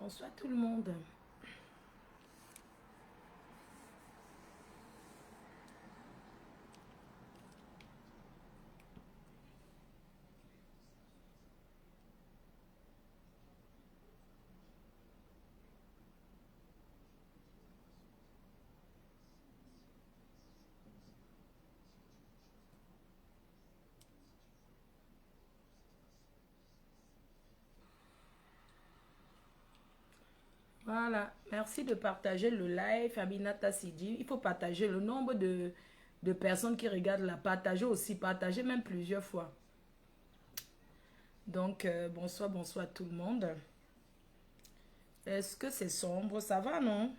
Bonsoir tout le monde. Voilà, merci de partager le live, Aminata Sidi. Il faut partager le nombre de personnes qui regardent la partager aussi, partager même plusieurs fois. Donc, bonsoir, bonsoir tout le monde. Est-ce que c'est sombre? Ça va, non?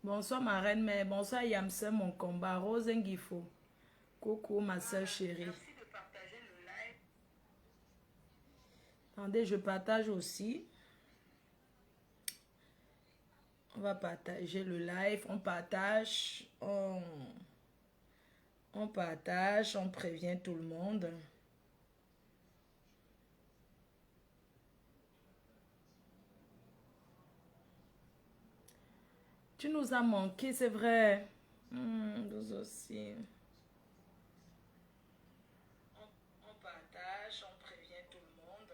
Bonsoir ma reine, mais bonsoir Yamse, mon combat, Rose Ngifo. Coucou ma soeur chérie. Merci de partager le live. Attendez, je partage aussi. On va partager le live, on partage, on partage, on prévient tout le monde. Tu nous as manqué, c'est vrai. Nous aussi. On partage, on prévient tout le monde.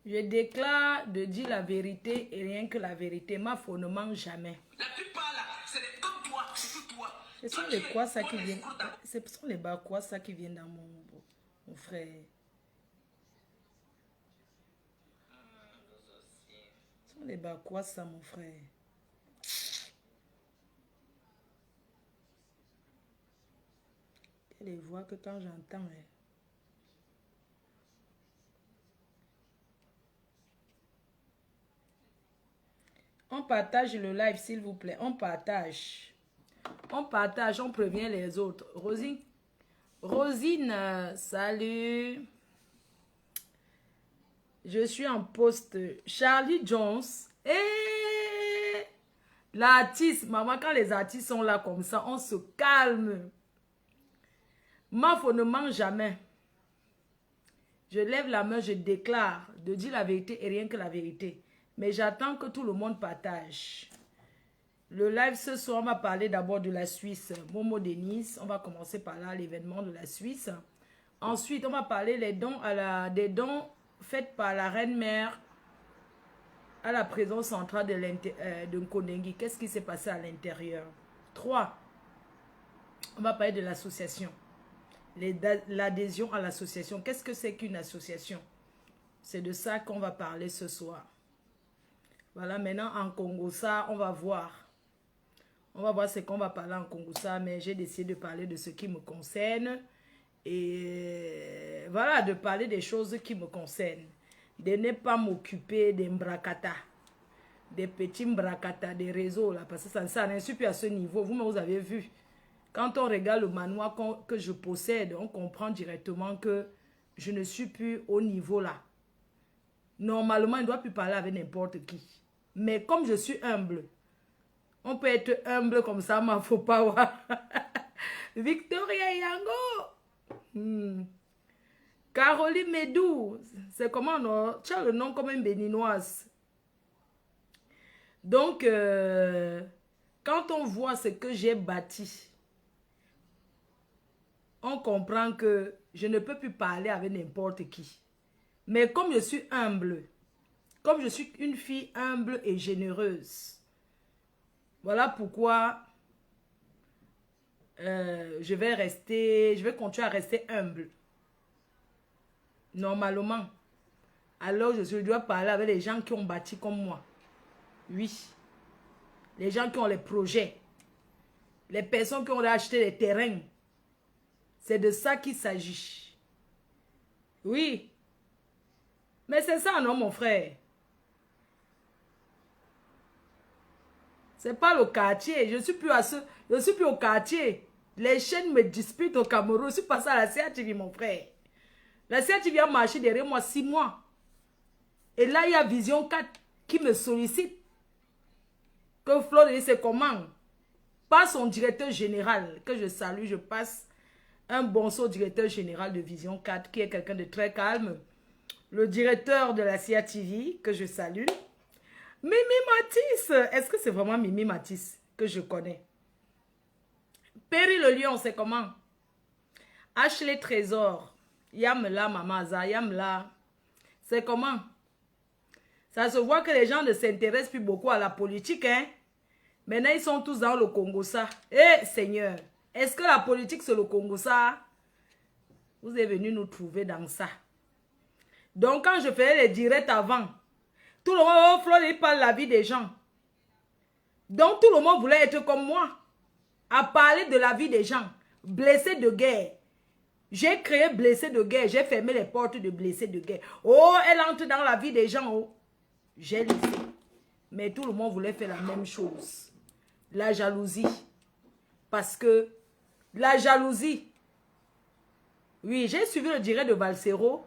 Je déclare de dire la vérité et rien que la vérité. Ma foi ne ment jamais. La plupart là, c'est comme toi, c'est tout toi. Ce sont les quoi ça qui viennent. Ce sont les bas quoi ça qui viennent dans mon frère. Ce sont les bas quoi ça mon frère. Et les voix que quand j'entends. On partage le live, s'il vous plaît. On partage. On partage, on prévient les autres. Rosine, salut. Je suis en poste. Charlie Jones. Et l'artiste, maman, quand les artistes sont là comme ça, on se calme. Ma foi ne ment jamais. Je lève la main, je déclare de dire la vérité et rien que la vérité. Mais j'attends que tout le monde partage. Le live ce soir, on va parler d'abord de la Suisse. Momo Denise, on va commencer par là, l'événement de la Suisse. Ensuite, on va parler des dons faits par la reine-mère à la prison centrale de Nkondengi. Qu'est-ce qui s'est passé à l'intérieur? 3. On va parler de l'association. L'adhésion à l'association. Qu'est-ce que c'est qu'une association? C'est de ça qu'on va parler ce soir. Voilà, maintenant en Congo, ça, on va voir. On va voir ce qu'on va parler en Congo, ça, mais j'ai décidé de parler de ce qui me concerne. Et voilà, de parler des choses qui me concernent. De ne pas m'occuper des mbrakata. Des petits mbrakata, des réseaux, là, parce que ça n'en suit plus à ce niveau. Vous avez vu. Quand on regarde le manoir que je possède, on comprend directement que je ne suis plus au niveau là. Normalement, il ne doit plus parler avec n'importe qui. Mais comme je suis humble, on peut être humble comme ça, mais il ne faut pas voir. Victoria Yango. Caroline Medou. C'est comment, non? Tu as le nom comme une béninoise. Donc, quand on voit ce que j'ai bâti, on comprend que je ne peux plus parler avec n'importe qui. Mais comme je suis humble, comme je suis une fille humble et généreuse, voilà pourquoi je vais continuer à rester humble. Normalement. Alors je dois parler avec les gens qui ont bâti comme moi. Oui. Les gens qui ont les projets. Les personnes qui ont acheté les terrains. C'est de ça qu'il s'agit. Oui. Mais c'est ça, non, mon frère? C'est pas le quartier. Je suis plus au quartier. Les chaînes me disputent au Cameroun. Je suis passé à la CATV, mon frère. La CATV a marché derrière moi 6 mois. Et là, il y a Vision 4 qui me sollicite. Que Fleur de Lys, c'est comment? Pas son directeur général, que je salue, je passe un bonsoir au directeur général de Vision 4, qui est quelqu'un de très calme. Le directeur de la CIA TV, que je salue. Mimi Matisse, est-ce que c'est vraiment Mimi Matisse que je connais? Perry le Lion, c'est comment? Ashley Trésor, Yamla Mamaza, Yamla, c'est comment? Ça se voit que les gens ne s'intéressent plus beaucoup à la politique, hein? Maintenant, ils sont tous dans le Congo, ça. Eh, Seigneur, est-ce que la politique, c'est le Congo, ça? Vous êtes venus nous trouver dans ça. Donc, quand je faisais les directs avant, tout le monde, oh, Fleur de Lys parle de la vie des gens. Donc, tout le monde voulait être comme moi, à parler de la vie des gens, blessés de guerre. J'ai créé blessés de guerre, j'ai fermé les portes de blessés de guerre. Oh, elle entre dans la vie des gens, oh. J'ai laissé. Mais tout le monde voulait faire la même chose. La jalousie. Parce que la jalousie. Oui, j'ai suivi le direct de Valsero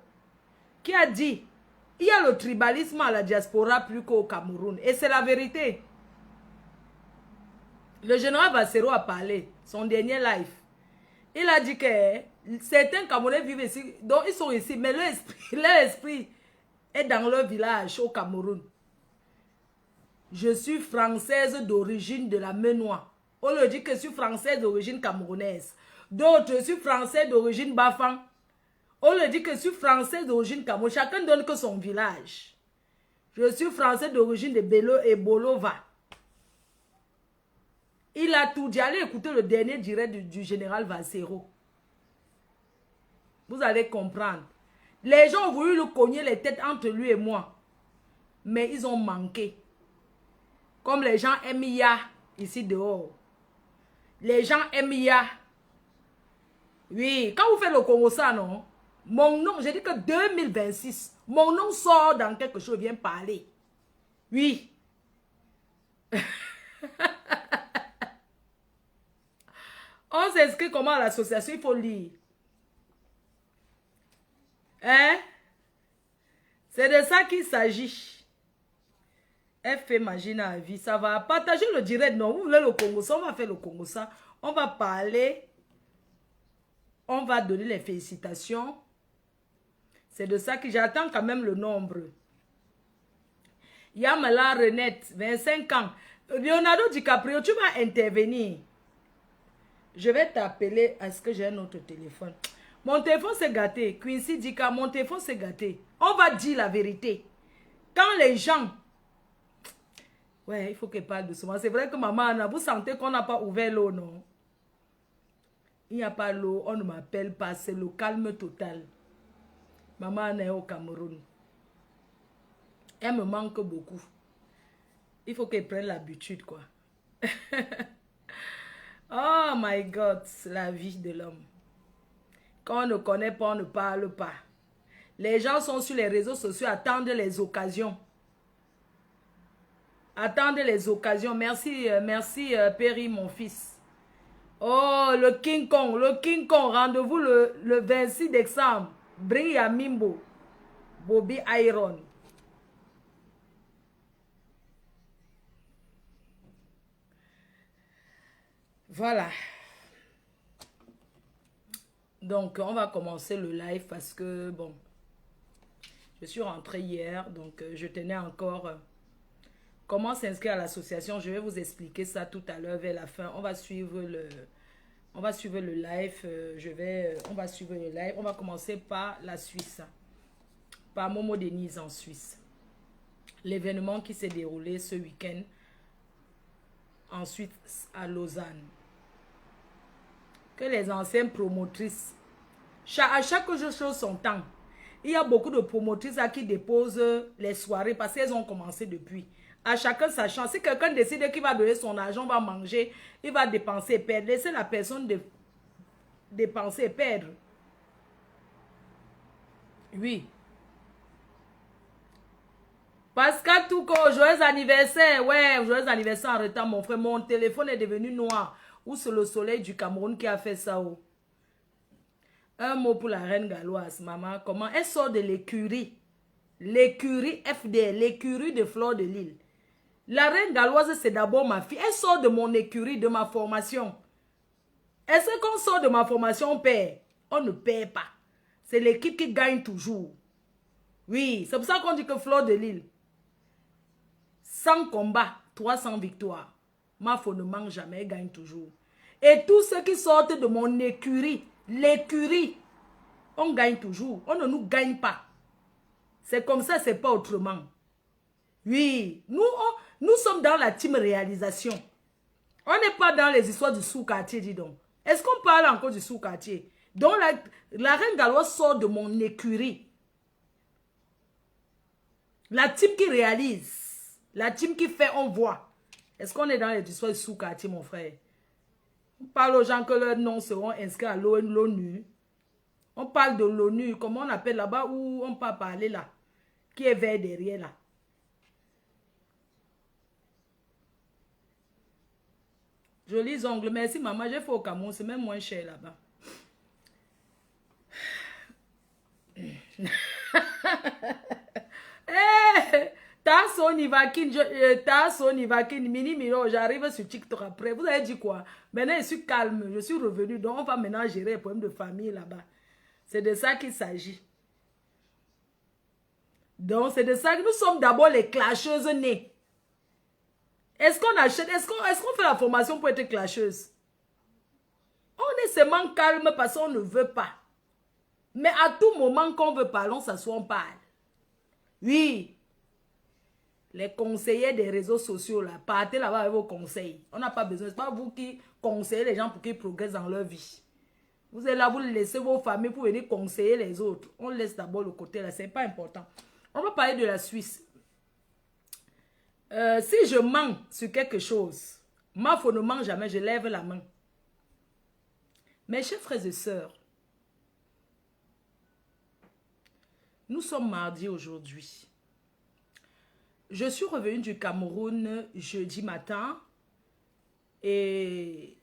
qui a dit, il y a le tribalisme à la diaspora plus qu'au Cameroun. Et c'est la vérité. Le général Valsero a parlé, son dernier live. Il a dit que certains Camerounais vivent ici, donc ils sont ici, mais leur esprit est dans leur village au Cameroun. Je suis française d'origine de la Menois. On le dit que je suis française d'origine camerounaise. D'autres, je suis française d'origine Bafang. On le dit que je suis française d'origine Cameroun. Chacun donne que son village. Je suis française d'origine de Bello et Bolova. Il a tout dit. Allez écouter le dernier direct du général Valsero. Vous allez comprendre. Les gens ont voulu le cogner les têtes entre lui et moi. Mais ils ont manqué. Comme les gens aiment Ya ici dehors. Les gens aiment Ya. Oui, quand vous faites le Congo ça, non? Mon nom, j'ai dit que 2026, mon nom sort dans quelque chose, vient parler. Oui. On s'inscrit comment à l'association, il faut lire. Hein? C'est de ça qu'il s'agit. FP Magina à vie, ça va. Partager le direct, non? Vous voulez le Congo ça, on va faire le Congo ça. On va parler. On va donner les félicitations. C'est de ça que j'attends quand même le nombre. Yamala Renette, 25 ans. Leonardo DiCaprio, tu vas intervenir. Je vais t'appeler. Est-ce que j'ai un autre téléphone? Mon téléphone s'est gâté. Quincy Dika, mon téléphone s'est gâté. On va dire la vérité. Quand les gens... Ouais, il faut qu'elle parle doucement. C'est vrai que maman Anna, vous sentez qu'on n'a pas ouvert l'eau, non? Il n'y a pas l'eau, on ne m'appelle pas. C'est le calme total. Maman Anna est au Cameroun. Elle me manque beaucoup. Il faut qu'elle prenne l'habitude, quoi. Oh my God, la vie de l'homme. Quand on ne connaît pas, on ne parle pas. Les gens sont sur les réseaux sociaux, attendent les occasions. Attendez les occasions. Merci, merci Perry, mon fils. Oh, le King Kong, rendez-vous le 26 décembre. Bring à Mimbo, Bobby Iron. Voilà. Donc, on va commencer le live parce que, bon, je suis rentrée hier, donc je tenais encore... comment s'inscrire à l'association? Je vais vous expliquer ça tout à l'heure vers la fin. On va suivre le live. On va suivre le live. On va commencer par la Suisse. Par Momo Denise en Suisse. L'événement qui s'est déroulé ce week-end. Ensuite à Lausanne. Que les anciennes promotrices. À chaque chose son temps. Il y a beaucoup de promotrices qui déposent les soirées parce qu'elles ont commencé depuis. À chacun sa chance. Si quelqu'un décide qu'il va donner son argent, va manger, il va dépenser et perdre. Laissez la personne dépenser et perdre. Oui. Pascal Touko, joyeux anniversaire. Ouais, joyeux anniversaire en retard, mon frère. Mon téléphone est devenu noir. Ou c'est le soleil du Cameroun qui a fait ça. Oh. Un mot pour la reine galloise, maman. Comment elle sort de l'écurie? L'écurie FDL, l'écurie de Fleur de Lys. La reine galloise, c'est d'abord ma fille. Elle sort de mon écurie, de ma formation. Est-ce qu'on sort de ma formation, on perd? On ne perd pas. C'est l'équipe qui gagne toujours. Oui, c'est pour ça qu'on dit que Fleur de Lille, 100 combats, 300 victoires. Mafo ne manque jamais, elle gagne toujours. Et tous ceux qui sortent de mon écurie, l'écurie, on gagne toujours. On ne nous gagne pas. C'est comme ça, c'est pas autrement. Oui, nous sommes dans la team réalisation. On n'est pas dans les histoires du sous-quartier, dis donc. Est-ce qu'on parle encore du sous-quartier? Donc la reine galloise sort de mon écurie. La team qui réalise. La team qui fait, on voit. Est-ce qu'on est dans les histoires du sous-quartier, mon frère? On parle aux gens que leurs noms seront inscrits à l'ONU. On parle de l'ONU, comment on appelle là-bas, où on peut parler là. Qui est vers derrière là. Jolis ongles. Merci maman, j'ai fait au Cameroun, c'est même moins cher là-bas. Hey, t'as son Ivakin, Mini Miro, j'arrive sur TikTok après. Vous avez dit quoi? Maintenant, je suis calme, je suis revenu. Donc, on va maintenant gérer les problèmes de famille là-bas. C'est de ça qu'il s'agit. Donc, c'est de ça que nous sommes d'abord les clasheuses nées. Est-ce qu'on achète, est-ce qu'on fait la formation pour être clasheuse? On est seulement calme parce qu'on ne veut pas. Mais à tout moment qu'on veut parler, on s'assoit, on parle. Oui. Les conseillers des réseaux sociaux, là, partez là-bas avec vos conseils. On n'a pas besoin. Ce n'est pas vous qui conseillez les gens pour qu'ils progressent dans leur vie. Vous êtes là, vous laissez vos familles pour venir conseiller les autres. On laisse d'abord le côté là, ce n'est pas important. On va parler de la Suisse. Si je mens sur quelque chose, Mafo ne ment jamais, je lève la main. Mes chers frères et sœurs, nous sommes mardi aujourd'hui. Je suis revenue du Cameroun jeudi matin et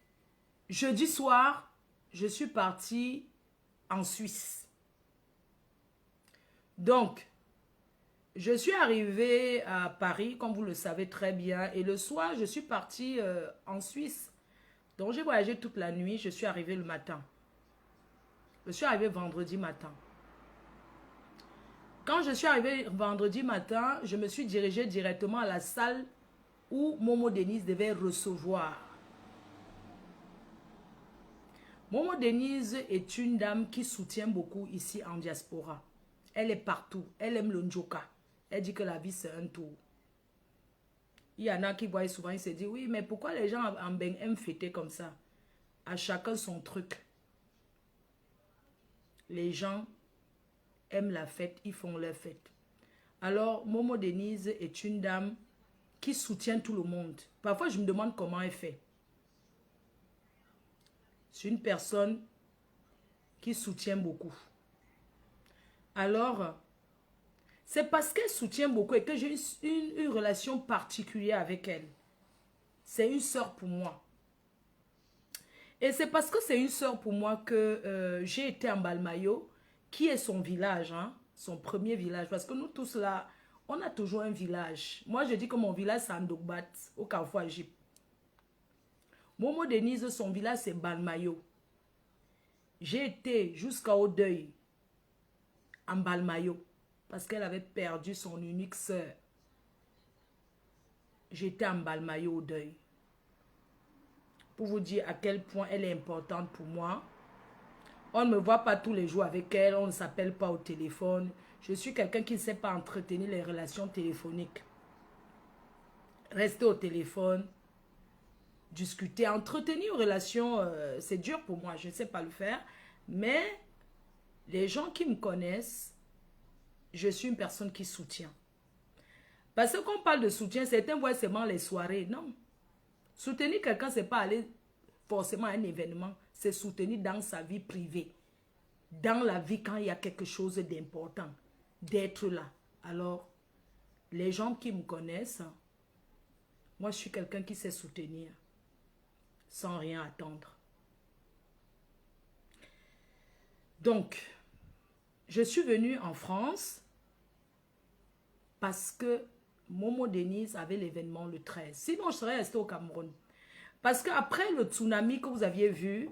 jeudi soir, je suis partie en Suisse. Donc, je suis arrivée à Paris, comme vous le savez très bien, et le soir, je suis partie en Suisse. Donc, j'ai voyagé toute la nuit, je suis arrivée le matin. Je suis arrivée vendredi matin. Quand je suis arrivée vendredi matin, je me suis dirigée directement à la salle où Momo Denise devait recevoir. Momo Denise est une dame qui soutient beaucoup ici en diaspora. Elle est partout. Elle aime le njoka. Elle dit que la vie c'est un tour. Il y en a qui voient souvent, ils se disent, oui, mais pourquoi les gens en Ben aiment fêter comme ça? À chacun son truc. Les gens aiment la fête, ils font leur fête. Alors, Momo Denise est une dame qui soutient tout le monde. Parfois, je me demande comment elle fait. C'est une personne qui soutient beaucoup. Alors, c'est parce qu'elle soutient beaucoup et que j'ai une relation particulière avec elle. C'est une sœur pour moi. Et c'est parce que c'est une sœur pour moi que j'ai été en Balmayo, qui est son village, hein, son premier village. Parce que nous tous là, on a toujours un village. Moi, je dis que mon village, c'est Andogbat, au Carrefour Égypte. Momo Denise, son village, c'est Balmayo. J'ai été jusqu'au deuil en Balmayo. Parce qu'elle avait perdu son unique sœur. J'étais en Balmayo au deuil. Pour vous dire à quel point elle est importante pour moi. On ne me voit pas tous les jours avec elle. On ne s'appelle pas au téléphone. Je suis quelqu'un qui ne sait pas entretenir les relations téléphoniques. Rester au téléphone. Discuter. Entretenir une relation, c'est dur pour moi. Je ne sais pas le faire. Mais les gens qui me connaissent, je suis une personne qui soutient. Parce que quand on parle de soutien, certains voient seulement les soirées. Non. Soutenir quelqu'un, ce n'est pas aller forcément à un événement. C'est soutenir dans sa vie privée. Dans la vie quand il y a quelque chose d'important. D'être là. Alors, les gens qui me connaissent, moi je suis quelqu'un qui sait soutenir. Sans rien attendre. Donc, je suis venue en France parce que Momo Denise avait l'événement le 13. Sinon, je serais restée au Cameroun. Parce qu'après le tsunami que vous aviez vu,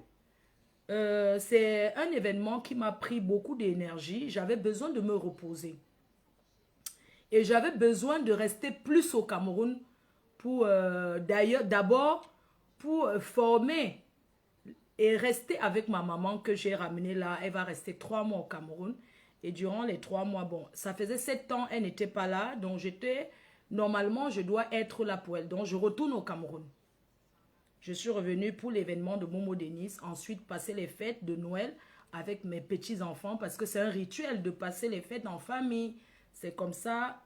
c'est un événement qui m'a pris beaucoup d'énergie. J'avais besoin de me reposer. Et j'avais besoin de rester plus au Cameroun pour, d'abord, pour former et rester avec ma maman que j'ai ramenée là. Elle va rester 3 mois au Cameroun. Et durant les 3 mois, bon, ça faisait 7 ans, elle n'était pas là. Donc normalement, je dois être là pour elle. Donc je retourne au Cameroun. Je suis revenue pour l'événement de Momo Denise. Ensuite, passer les fêtes de Noël avec mes petits-enfants. Parce que c'est un rituel de passer les fêtes en famille. C'est comme ça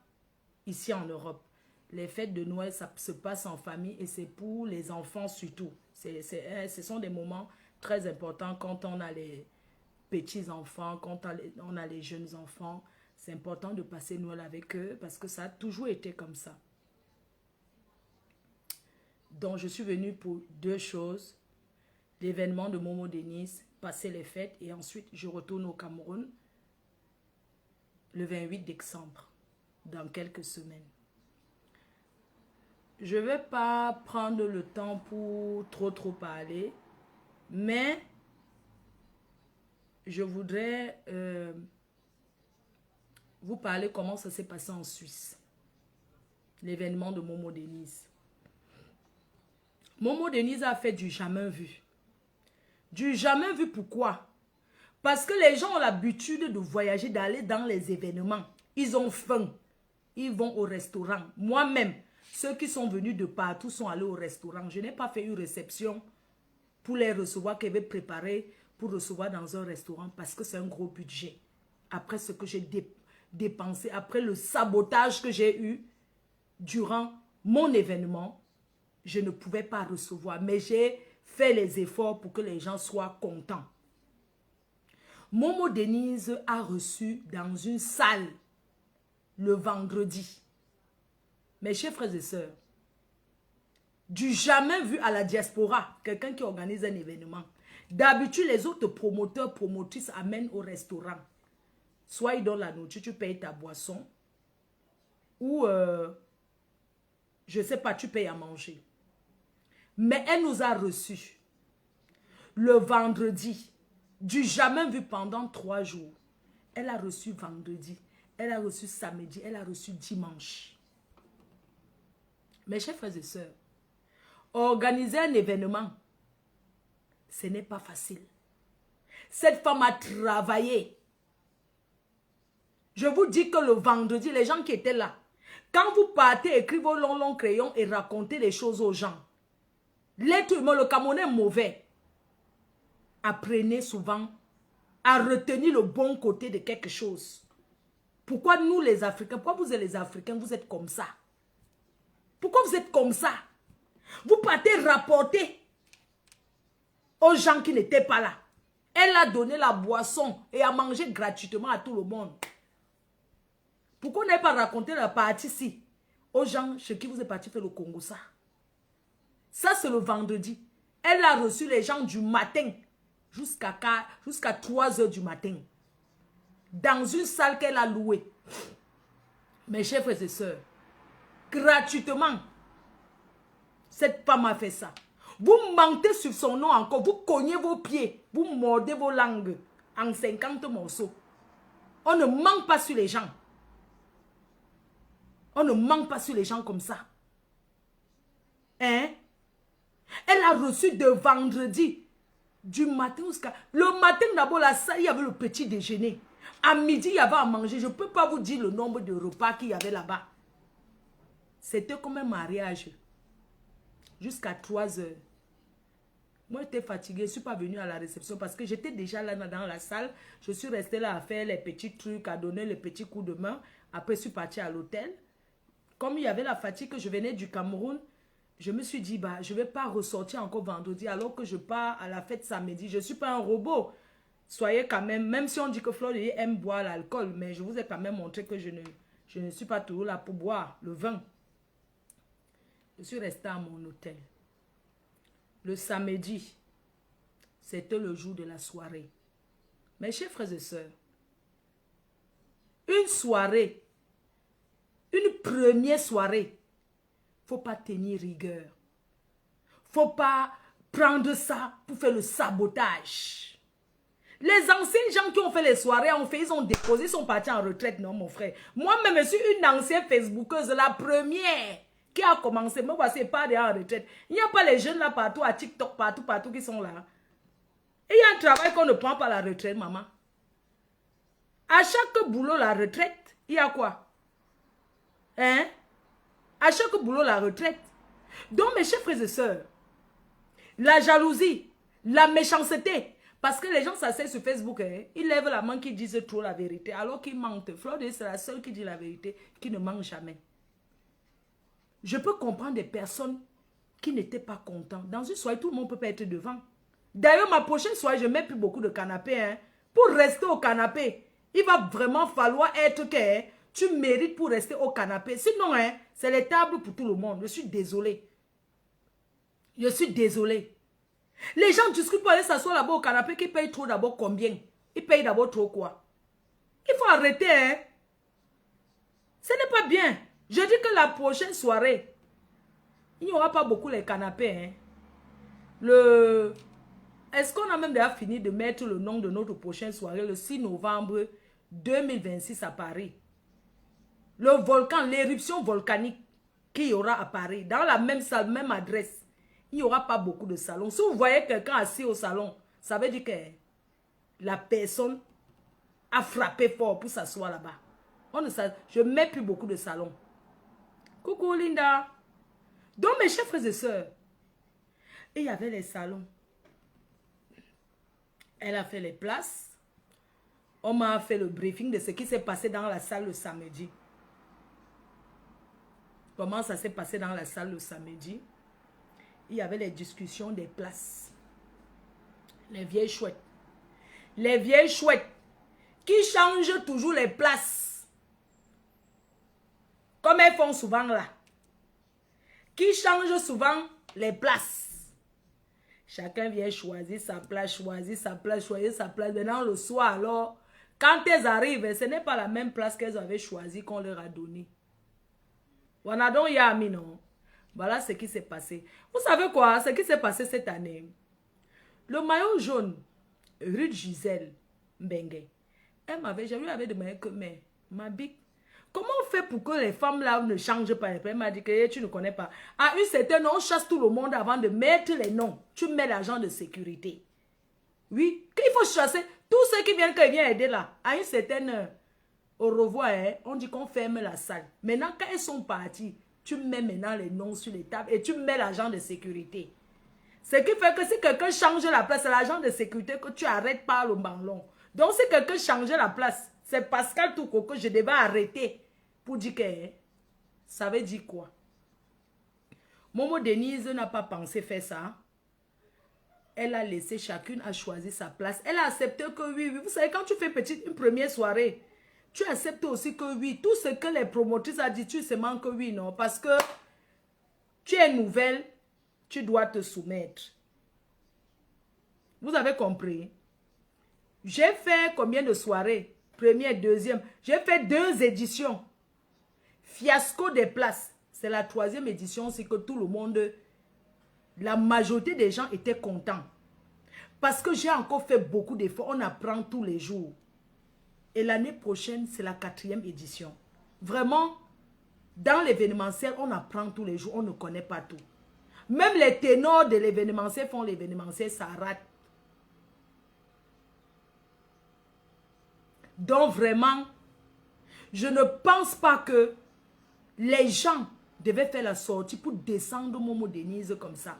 ici en Europe. Les fêtes de Noël, ça se passe en famille et c'est pour les enfants surtout. Ce sont des moments très importants quand on a les petits-enfants, quand on a les jeunes enfants. C'est important de passer Noël avec eux parce que ça a toujours été comme ça. Donc, je suis venue pour 2 choses. L'événement de Momo Denise, passer les fêtes et ensuite, je retourne au Cameroun le 28 décembre, dans quelques semaines. Je ne vais pas prendre le temps pour trop parler, mais je voudrais vous parler comment ça s'est passé en Suisse. L'événement de Momo Denise. Momo Denise a fait du jamais vu. Du jamais vu, pourquoi? Parce que les gens ont l'habitude de voyager, d'aller dans les événements. Ils ont faim. Ils vont au restaurant. Moi-même, ceux qui sont venus de partout sont allés au restaurant. Je n'ai pas fait une réception pour les recevoir, qu'ils avaient préparé pour recevoir dans un restaurant parce que c'est un gros budget. Après ce que j'ai dépensé, après le sabotage que j'ai eu durant mon événement, je ne pouvais pas recevoir, mais j'ai fait les efforts pour que les gens soient contents. Momo Denise a reçu dans une salle le vendredi. Mes chers frères et sœurs, du jamais vu à la diaspora, quelqu'un qui organise un événement. D'habitude, les autres promoteurs, promotrices amènent au restaurant. Soit ils donnent la nourriture, tu payes ta boisson, ou, je ne sais pas, tu payes à manger. Mais elle nous a reçus le vendredi, du jamais vu pendant 3 jours. Elle a reçu vendredi, elle a reçu samedi, elle a reçu dimanche. Mes chers frères et sœurs, organiser un événement, ce n'est pas facile. Cette femme a travaillé. Je vous dis que le vendredi, les gens qui étaient là, quand vous partez, écrivez vos longs crayons et racontez les choses aux gens. L'être humain, le Camerounais est mauvais. Apprenez souvent à retenir le bon côté de quelque chose. Pourquoi nous les Africains, pourquoi vous êtes les Africains, vous êtes comme ça? Pourquoi vous êtes comme ça? Vous partez rapporter aux gens qui n'étaient pas là. Elle a donné la boisson et a mangé gratuitement à tout le monde. Pourquoi on n'avez pas raconté la partie ici aux gens chez qui vous êtes parti faire le Congo ça? Ça c'est le vendredi. Elle a reçu les gens du matin jusqu'à 3 heures du matin. Dans une salle qu'elle a louée. Mes chers frères et sœurs, gratuitement, cette femme a fait ça. Vous mentez sur son nom encore, vous cognez vos pieds, vous mordez vos langues en 50 morceaux. On ne ment pas sur les gens. On ne ment pas sur les gens comme ça. Hein? Elle a reçu de vendredi, du matin jusqu'à... Le matin d'abord, là, ça, il y avait le petit déjeuner. À midi, il y avait à manger. Je ne peux pas vous dire le nombre de repas qu'il y avait là-bas. C'était comme un mariage. Jusqu'à 3 heures. Moi, j'étais fatiguée. Je ne suis pas venue à la réception parce que j'étais déjà là dans la salle. Je suis restée là à faire les petits trucs, à donner les petits coups de main. Après, je suis partie à l'hôtel. Comme il y avait la fatigue que je venais du Cameroun, je me suis dit, bah, je ne vais pas ressortir encore vendredi alors que je pars à la fête samedi. Je ne suis pas un robot. Soyez quand même si on dit que Florian aime boire l'alcool, mais je vous ai quand même montré que je ne suis pas toujours là pour boire le vin. Je suis restée à mon hôtel. Le samedi, c'était le jour de la soirée. Mes chers frères et sœurs, une soirée une première soirée, faut pas tenir rigueur. Faut pas prendre ça pour faire le sabotage. Les anciens gens qui ont fait les soirées, ils ont déposé, ils sont partis en retraite, non mon frère. Moi-même, je suis une ancienne Facebookeuse, la première qui a commencé. Me voici pas déjà en retraite. Il n'y a pas les jeunes là partout, à TikTok, partout qui sont là. Et il y a un travail qu'on ne prend pas la retraite, maman. À chaque boulot, la retraite, il y a quoi? Hein? À chaque boulot, la retraite. Donc, mes chers frères et sœurs, la jalousie, la méchanceté, parce que les gens s'asseyent sur Facebook, hein, ils lèvent la main qui disent trop la vérité, alors qu'ils mentent. Floride, c'est la seule qui dit la vérité, qui ne ment jamais. Je peux comprendre des personnes qui n'étaient pas contents. Dans une soirée, tout le monde ne peut pas être devant. D'ailleurs, ma prochaine soirée, je ne mets plus beaucoup de canapés. Hein. Pour rester au canapé, il va vraiment falloir être que hein, tu mérites pour rester au canapé. Sinon, hein, c'est les tables pour tout le monde. Je suis désolée. Je suis désolée. Les gens discutent pour aller s'asseoir là-bas au canapé qui payent trop d'abord combien? Ils payent d'abord trop quoi? Il faut arrêter, hein. Ce n'est pas bien. Je dis que la prochaine soirée, il n'y aura pas beaucoup les canapés, hein. Est-ce qu'on a même déjà fini de mettre le nom de notre prochaine soirée, le 6 novembre 2026 à Paris? Le volcan, l'éruption volcanique qu'il y aura à Paris, dans la même salle, même adresse. Il n'y aura pas beaucoup de salons. Si vous voyez quelqu'un assis au salon, ça veut dire que la personne a frappé fort pour s'asseoir là-bas. Je ne mets plus beaucoup de salons. Coucou Linda. Donc mes chers frères et sœurs, il y avait les salons. Elle a fait les places. On m'a fait le briefing de ce qui s'est passé dans la salle le samedi. Comment ça s'est passé dans la salle le samedi? Il y avait les discussions des places. Les vieilles chouettes. Les vieilles chouettes qui changent toujours les places. Comme elles font souvent là. Qui changent souvent les places. Chacun vient choisir sa place, choisir sa place, choisir sa place. Maintenant le soir alors, quand elles arrivent, ce n'est pas la même place qu'elles avaient choisi qu'on leur a donné. Wanadon Yami non. Voilà ce qui s'est passé. Vous savez quoi? Ce qui s'est passé cette année. Le maillot jaune, Ruth Gisèle Mbengue, je lui avais demandé que, mais, ma big, comment on fait pour que les femmes là ne changent pas? Elle m'a dit que tu ne connais pas. À une certaine, on chasse tout le monde avant de mettre les noms. Tu mets l'agent de sécurité. Oui, il faut chasser tous ceux qui viennent aider là. À une certaine heure, au revoir, hein, on dit qu'on ferme la salle. Maintenant, quand ils sont partis, tu mets maintenant les noms sur les tables et tu mets l'agent de sécurité. Ce qui fait que si quelqu'un change la place, c'est l'agent de sécurité que tu arrêtes par le ballon. Donc si quelqu'un change la place, c'est Pascal Touko que je devais arrêter pour dire que ça veut dire quoi? Momo Denise n'a pas pensé faire ça. Elle a laissé chacune à choisir sa place. Elle a accepté que oui. Vous savez, quand tu fais une première soirée, tu acceptes aussi que oui. Tout ce que les promotrices ont dit, tu sais seulement que oui, non. Parce que tu es nouvelle, tu dois te soumettre. Vous avez compris? J'ai fait combien de soirées? Première, deuxième. J'ai fait 2 éditions. Fiasco des places. C'est la 3e édition, c'est que tout le monde, la majorité des gens étaient contents. Parce que j'ai encore fait beaucoup d'efforts. On apprend tous les jours. Et l'année prochaine, c'est la 4e édition. Vraiment, dans l'événementiel, on apprend tous les jours. On ne connaît pas tout. Même les ténors de l'événementiel font l'événementiel, ça rate. Donc vraiment, je ne pense pas que les gens devaient faire la sortie pour descendre Momo Denise comme ça.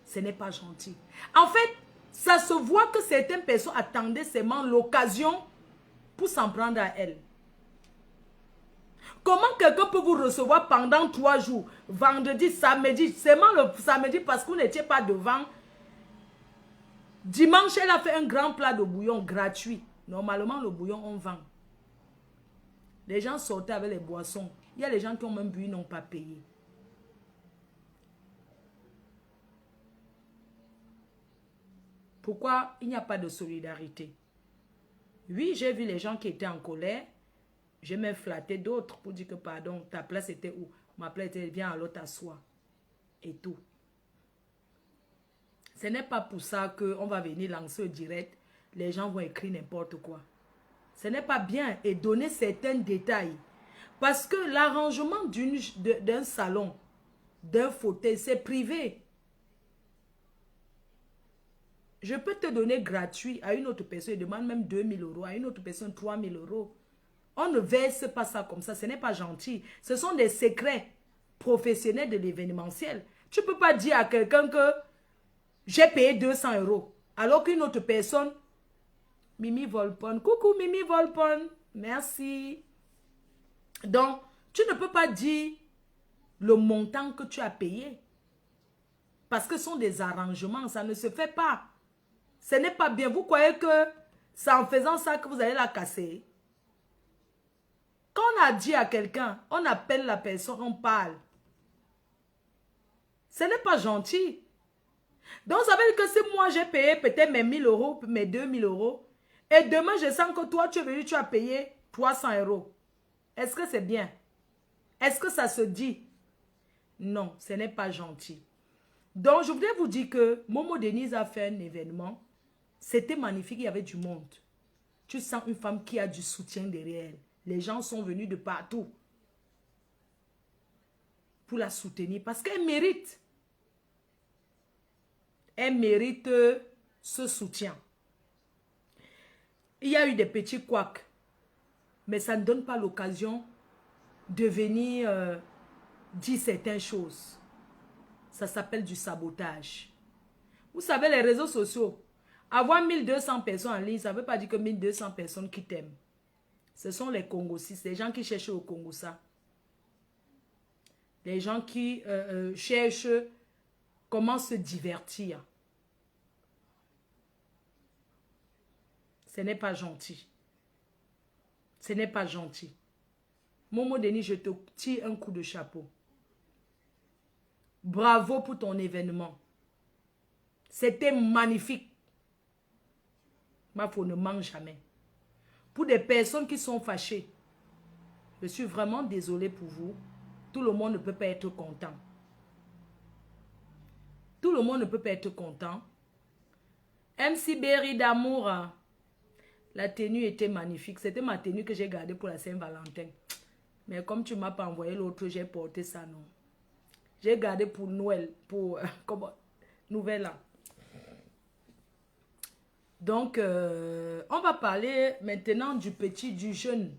Ce n'est pas gentil. En fait, ça se voit que certaines personnes attendaient seulement l'occasion pour s'en prendre à elle. Comment quelqu'un peut vous recevoir pendant 3 jours, vendredi, samedi, seulement le samedi parce que vous n'étiez pas devant. Dimanche, elle a fait un grand plat de bouillon gratuit. Normalement, le bouillon, on vend. Les gens sortaient avec les boissons. Il y a les gens qui ont même bu, ils n'ont pas payé. Pourquoi il n'y a pas de solidarité? Oui, j'ai vu les gens qui étaient en colère. J'ai même flatté d'autres pour dire que pardon, ta place était où? Ma place était, viens alors t'asseoir. Et tout. Ce n'est pas pour ça qu'on va venir lancer au direct. Les gens vont écrire n'importe quoi. Ce n'est pas bien. Et donner certains détails. Parce que l'arrangement d'un salon, d'un fauteuil, c'est privé. Je peux te donner gratuit à une autre personne. Je demande même 2000 €. À une autre personne, 3000 €. On ne verse pas ça comme ça. Ce n'est pas gentil. Ce sont des secrets professionnels de l'événementiel. Tu ne peux pas dire à quelqu'un que j'ai payé 200 €. Alors qu'une autre personne, Mimi Volpone, coucou Mimi Volpone, merci. Donc, tu ne peux pas dire le montant que tu as payé. Parce que ce sont des arrangements, ça ne se fait pas. Ce n'est pas bien. Vous croyez que c'est en faisant ça que vous allez la casser? Quand on a dit à quelqu'un, on appelle la personne, on parle. Ce n'est pas gentil. Donc, ça veut dire que si moi j'ai payé peut-être mes 1000 €, mes 2000 €, et demain je sens que toi tu es venu, tu as payé 300 €. Est-ce que c'est bien? Est-ce que ça se dit? Non, ce n'est pas gentil. Donc, je voudrais vous dire que Momo Denise a fait un événement. C'était magnifique, il y avait du monde. Tu sens une femme qui a du soutien derrière elle. Les gens sont venus de partout pour la soutenir parce qu'elle mérite. Elle mérite ce soutien. Il y a eu des petits couacs, mais ça ne donne pas l'occasion de venir dire certaines choses. Ça s'appelle du sabotage. Vous savez, les réseaux sociaux, avoir 1200 personnes en ligne, ça ne veut pas dire que 1200 personnes qui t'aiment. Ce sont les Congossis, les gens qui cherchent au Congo ça. Les gens qui cherchent comment se divertir. Ce n'est pas gentil. Ce n'est pas gentil. Momo Denis, je te tire un coup de chapeau. Bravo pour ton événement. C'était magnifique. Ma foi ne ment jamais. Pour des personnes qui sont fâchées, je suis vraiment désolée pour vous. Tout le monde ne peut pas être content. Tout le monde ne peut pas être content. MC Berry d'amour, la tenue était magnifique. C'était ma tenue que j'ai gardée pour la Saint-Valentin. Mais comme tu ne m'as pas envoyé l'autre, j'ai porté ça, non. J'ai gardé pour Noël, pour Nouvel An. Donc, on va parler maintenant du jeune.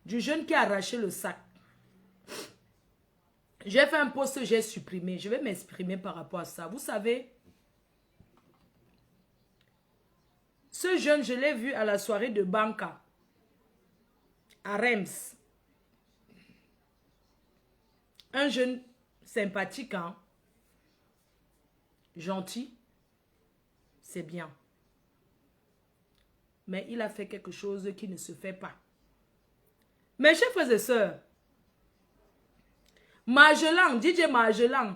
Du jeune qui a arraché le sac. J'ai fait un post, j'ai supprimé. Je vais m'exprimer par rapport à ça. Vous savez, ce jeune, je l'ai vu à la soirée de Banca, à Reims. Un jeune sympathique, hein? Gentil, c'est bien. Mais il a fait quelque chose qui ne se fait pas. Mes chers frères et sœurs, Magellan, DJ Magellan,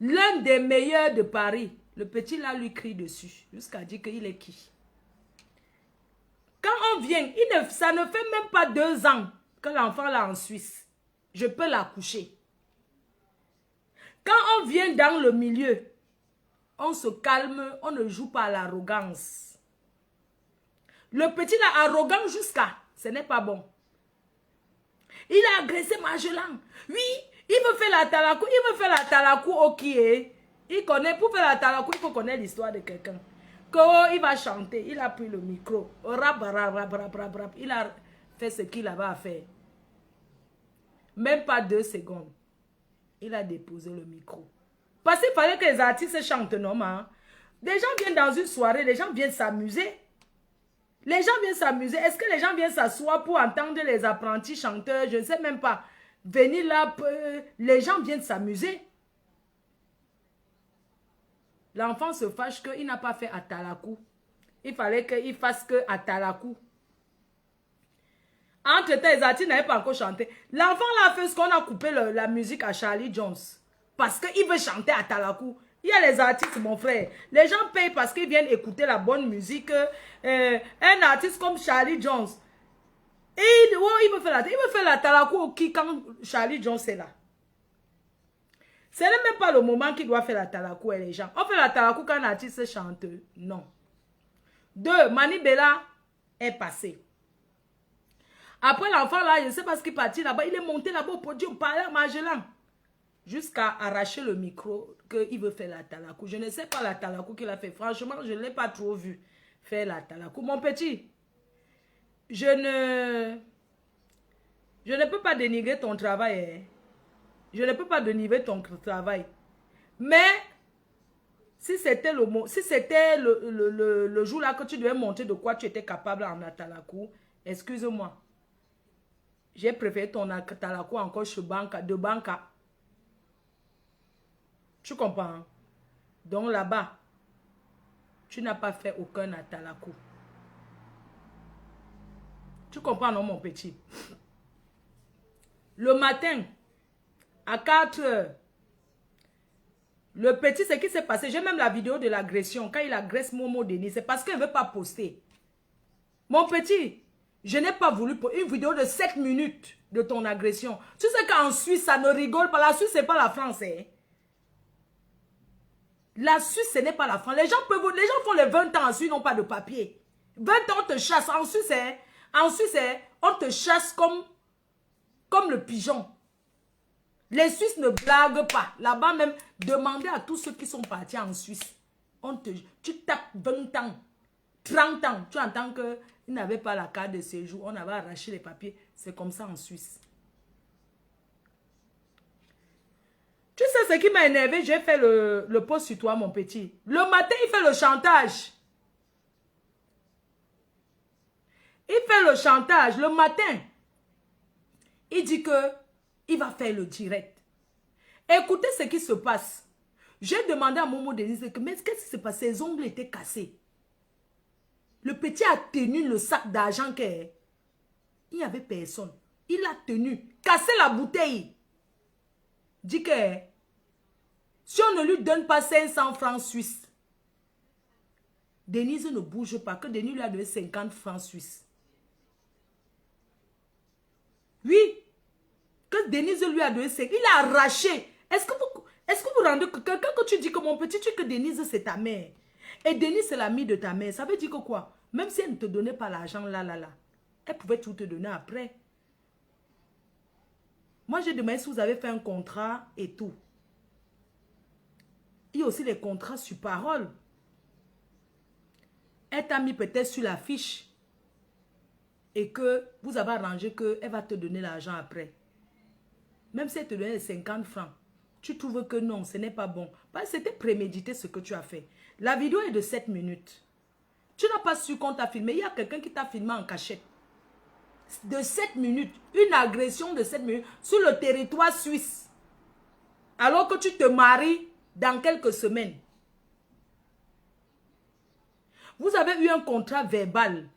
l'un des meilleurs de Paris, le petit là lui crie dessus, jusqu'à dire qu'il est qui. Quand on vient, ça ne fait même pas 2 ans que l'enfant là en Suisse. Je peux l'accoucher. Quand on vient dans le milieu, on se calme, on ne joue pas à l'arrogance. Le petit là arrogant jusqu'à, ce n'est pas bon. Il a agressé Magellan. Oui, il veut faire la talakou. Il veut faire la talakou au qui est. Il connaît, pour faire la talakou, il faut connaître l'histoire de quelqu'un. Quand il va chanter, il a pris le micro. Il a fait ce qu'il avait à faire. Même pas 2 secondes. Il a déposé le micro. Parce qu'il fallait que les artistes chantent, non, hein? Des gens viennent dans une soirée, les gens viennent s'amuser. Les gens viennent s'amuser. Est-ce que les gens viennent s'asseoir pour entendre les apprentis chanteurs? Je ne sais même pas. Venir là, les gens viennent s'amuser. L'enfant se fâche qu'il n'a pas fait Atalakou. Il fallait qu'il fasse que Atalakou. Entre-temps, les artistes n'avaient pas encore chanté. L'enfant là a fait ce qu'on a coupé la musique à Charlie Jones. Parce qu'il veut chanter Atalakou. Il y a les artistes, mon frère. Les gens payent parce qu'ils viennent écouter la bonne musique. Un artiste comme Charlie Jones. Et il me fait la talakou quand Charlie Jones est là. Ce n'est même pas le moment qu'il doit faire la talakou et les gens. On fait la talakou quand un artiste chante. Non. 2, Mani Bella est passé. Après l'enfant là, je ne sais pas ce qui est parti là-bas. Il est monté là-bas au podium, parler à Magellan. Jusqu'à arracher le micro qu'il veut faire la talakou. Je ne sais pas la talakou qu'il a fait. Franchement, je ne l'ai pas trop vu faire la talakou. Mon petit, je ne peux pas dénigrer ton travail. Hein. Je ne peux pas dénigrer ton travail. Mais, si c'était le jour là que tu devais montrer de quoi tu étais capable en atalakou, excuse-moi. J'ai préféré ton atalakou encore de banca. Tu comprends? Donc là-bas, tu n'as pas fait aucun atalakou. Tu comprends, non, mon petit? Le matin, à 4 heures, le petit, ce qui s'est passé, j'ai même la vidéo de l'agression, quand il agresse Momo Denis, c'est parce qu'il ne veut pas poster. Mon petit, je n'ai pas voulu pour une vidéo de 7 minutes de ton agression. Tu sais qu'en Suisse, ça ne rigole pas. La Suisse, ce n'est pas la France. Hein? La Suisse, ce n'est pas la France. Les gens font les 20 ans en Suisse, n'ont pas de papier. 20 ans, on te chasse. En Suisse, on te chasse comme le pigeon. Les Suisses ne blaguent pas. Là-bas même, demandez à tous ceux qui sont partis en Suisse. Tu tapes 20 ans, 30 ans. Tu entends qu'ils n'avaient pas la carte de séjour. On avait arraché les papiers. C'est comme ça en Suisse. Tu sais ce qui m'a énervé? J'ai fait le post sur toi, mon petit. Le matin, il fait le chantage. Il fait le chantage. Le matin, il dit que il va faire le direct. Écoutez ce qui se passe. J'ai demandé à Momo Denise, mais qu'est-ce qui se passe? Ses ongles étaient cassés. Le petit a tenu le sac d'argent qu'il n'y avait personne. Il a tenu, cassé la bouteille. Dit que si on ne lui donne pas 500 francs suisses, Denise ne bouge pas, que Denise lui a donné 50 francs suisses. Oui. Que Denise lui a donné, il a arraché. Est-ce que vous rendez que quelqu'un que tu dis que mon petit, tu dis que Denise c'est ta mère. Et Denise c'est l'amie de ta mère. Ça veut dire que quoi? Même si elle ne te donnait pas l'argent là, elle pouvait tout te donner après. Moi j'ai demandé si vous avez fait un contrat et tout. Il y a aussi les contrats sur parole. Elle t'a mis peut-être sur la fiche. Et que vous avez arrangé qu'elle va te donner l'argent après. Même si elle te donnait 50 francs, tu trouves que non, ce n'est pas bon. Parce que c'était prémédité ce que tu as fait. La vidéo est de 7 minutes. Tu n'as pas su qu'on t'a filmé. Il y a quelqu'un qui t'a filmé en cachette. De 7 minutes. Une agression de 7 minutes sur le territoire suisse. Alors que tu te maries dans quelques semaines. Vous avez eu un contrat verbal.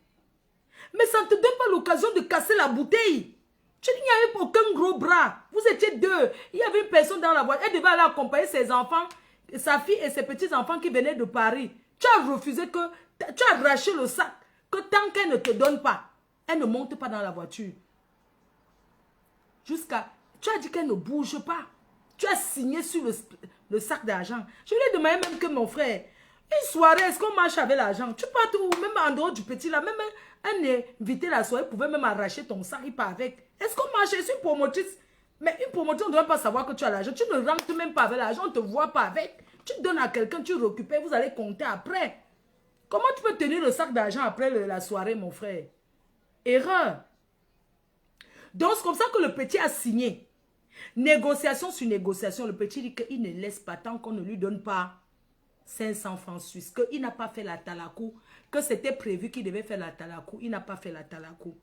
Mais ça ne te donne pas l'occasion de casser la bouteille. Tu dis qu'il n'y avait aucun gros bras. Vous étiez deux. Il y avait une personne dans la voiture. Elle devait aller accompagner ses enfants, sa fille et ses petits-enfants qui venaient de Paris. Tu as refusé que... Tu as arraché le sac. Que tant qu'elle ne te donne pas, elle ne monte pas dans la voiture. Jusqu'à... Tu as dit qu'elle ne bouge pas. Tu as signé sur le sac d'argent. Je lui ai demandé même que mon frère... Une soirée, est-ce qu'on marche avec l'argent? Tu pars tout, même en dehors du petit là, même un invité la soirée pouvait même arracher ton sac, il part avec. Est-ce qu'on marche? C'est une promotrice. Mais une promotrice, on ne doit pas savoir que tu as l'argent. Tu ne rentres même pas avec l'argent, on ne te voit pas avec. Tu donnes à quelqu'un, tu récupères, vous allez compter après. Comment tu peux tenir le sac d'argent après la soirée, mon frère? Erreur. Donc, c'est comme ça que le petit a signé. Négociation sur négociation. Le petit dit qu'il ne laisse pas tant qu'on ne lui donne pas 500 francs suisses, qu'il n'a pas fait la talakou, que c'était prévu qu'il devait faire la talakou, il n'a pas fait la talakou.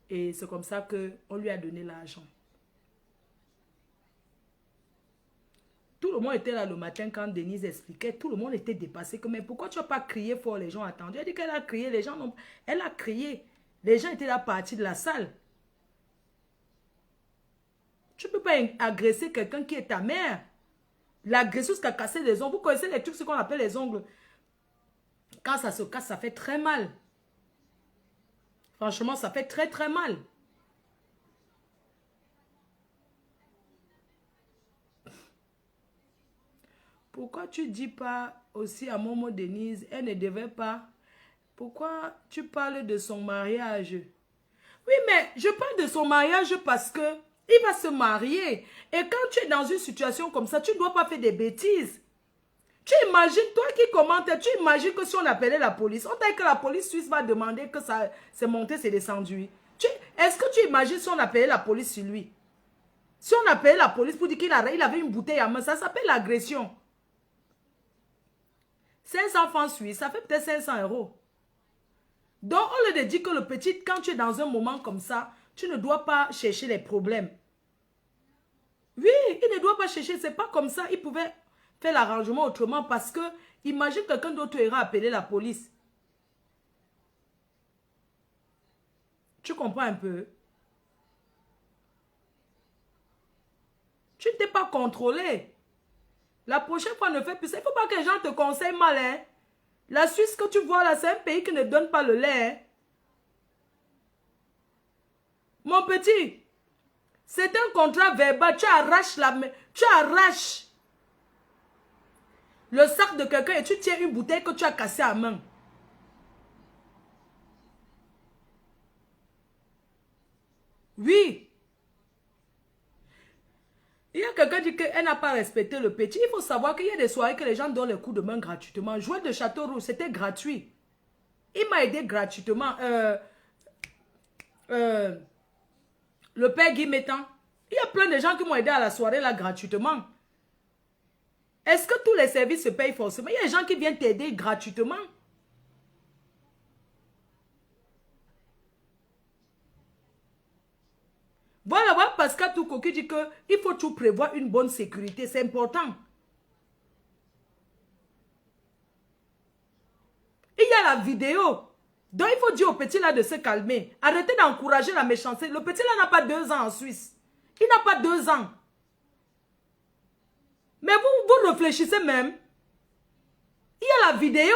Et c'est comme ça qu'on lui a donné l'argent. Tout le monde était là le matin quand Denise expliquait, tout le monde était dépassé, que mais pourquoi tu n'as pas crié fort, les gens attendaient. Elle dit qu'elle a crié, les gens n'ont... Elle a crié, les gens étaient là partis de la salle. Tu ne peux pas agresser quelqu'un qui est ta mère. L'agresseuse qui a cassé les ongles. Vous connaissez les trucs, ce qu'on appelle les ongles. Quand ça se casse, ça fait très mal. Franchement, ça fait très très mal. Pourquoi tu dis pas aussi à Momo Denise, elle ne devait pas... Pourquoi tu parles de son mariage? Oui, mais je parle de son mariage parce que il va se marier. Et quand tu es dans une situation comme ça, tu ne dois pas faire des bêtises. Tu imagines, toi qui commentes, tu imagines que si on appelait la police, on dit que la police suisse va demander que ça c'est monté, c'est descendu. Est-ce que tu imagines si on appelait la police sur lui? Si on appelait la police pour dire qu'il avait une bouteille à main, ça s'appelle l'agression. 500 francs suisses, ça fait peut-être 500 euros. Donc, on leur dit que le petit, quand tu es dans un moment comme ça, tu ne dois pas chercher les problèmes. Oui, il ne doit pas chercher, c'est pas comme ça. Il pouvait faire l'arrangement autrement parce que, imagine quelqu'un d'autre ira appeler la police. Tu comprends un peu? Tu ne t'es pas contrôlé. La prochaine fois, ne fais plus ça. Il ne faut pas que les gens te conseillent mal, hein. La Suisse que tu vois là, c'est un pays qui ne donne pas le lait, hein. Mon petit, c'est un contrat verbal. Tu arraches le sac de quelqu'un et tu tiens une bouteille que tu as cassée à main. Oui. Il y a quelqu'un qui dit qu'elle n'a pas respecté le petit. Il faut savoir qu'il y a des soirées que les gens donnent les coups de main gratuitement. Jouer de Château Rouge, c'était gratuit. Il m'a aidé gratuitement. Le père Guy Métan. Il y a plein de gens qui m'ont aidé à la soirée là gratuitement. Est-ce que tous les services se payent forcément? Il y a des gens qui viennent t'aider gratuitement. Voilà, Pascal Touko qui dit qu'il faut tout prévoir une bonne sécurité. C'est important. Il y a la vidéo. Donc, il faut dire au petit là de se calmer. Arrêtez d'encourager la méchanceté. Le petit là n'a pas 2 ans en Suisse. Il n'a pas 2 ans. Mais vous réfléchissez même. Il y a la vidéo.